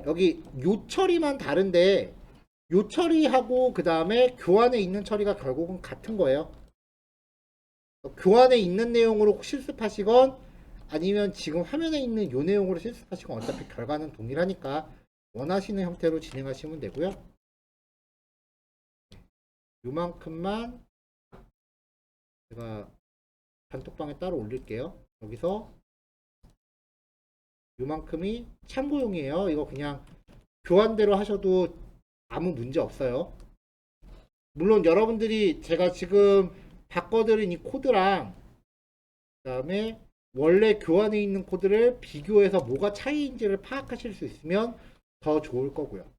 여기 요 처리만 다른데, 요 처리하고 그 다음에 교환에 있는 처리가 결국은 같은 거예요. 교환에 있는 내용으로 실습하시건 아니면 지금 화면에 있는 요 내용으로 실습하시건 어차피 결과는 동일하니까 원하시는 형태로 진행하시면 되고요. 요만큼만 제가 단톡방에 따로 올릴게요. 여기서 요만큼이 참고용이에요. 이거 그냥 교환대로 하셔도 아무 문제 없어요. 물론 여러분들이 제가 지금 바꿔드린 이 코드랑 그 다음에 원래 교환에 있는 코드를 비교해서 뭐가 차이인지를 파악하실 수 있으면 더 좋을 거고요.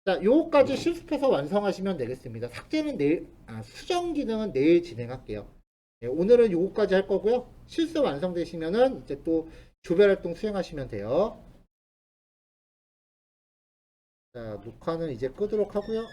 자, 요거까지 실습해서 완성하시면 되겠습니다. 삭제는 내일, 수정 기능은 내일 진행할게요. 네, 오늘은 요거까지 할 거고요. 실습 완성되시면은 이제 또 조별 활동 수행하시면 돼요. 자, 녹화는 이제 끄도록 하고요.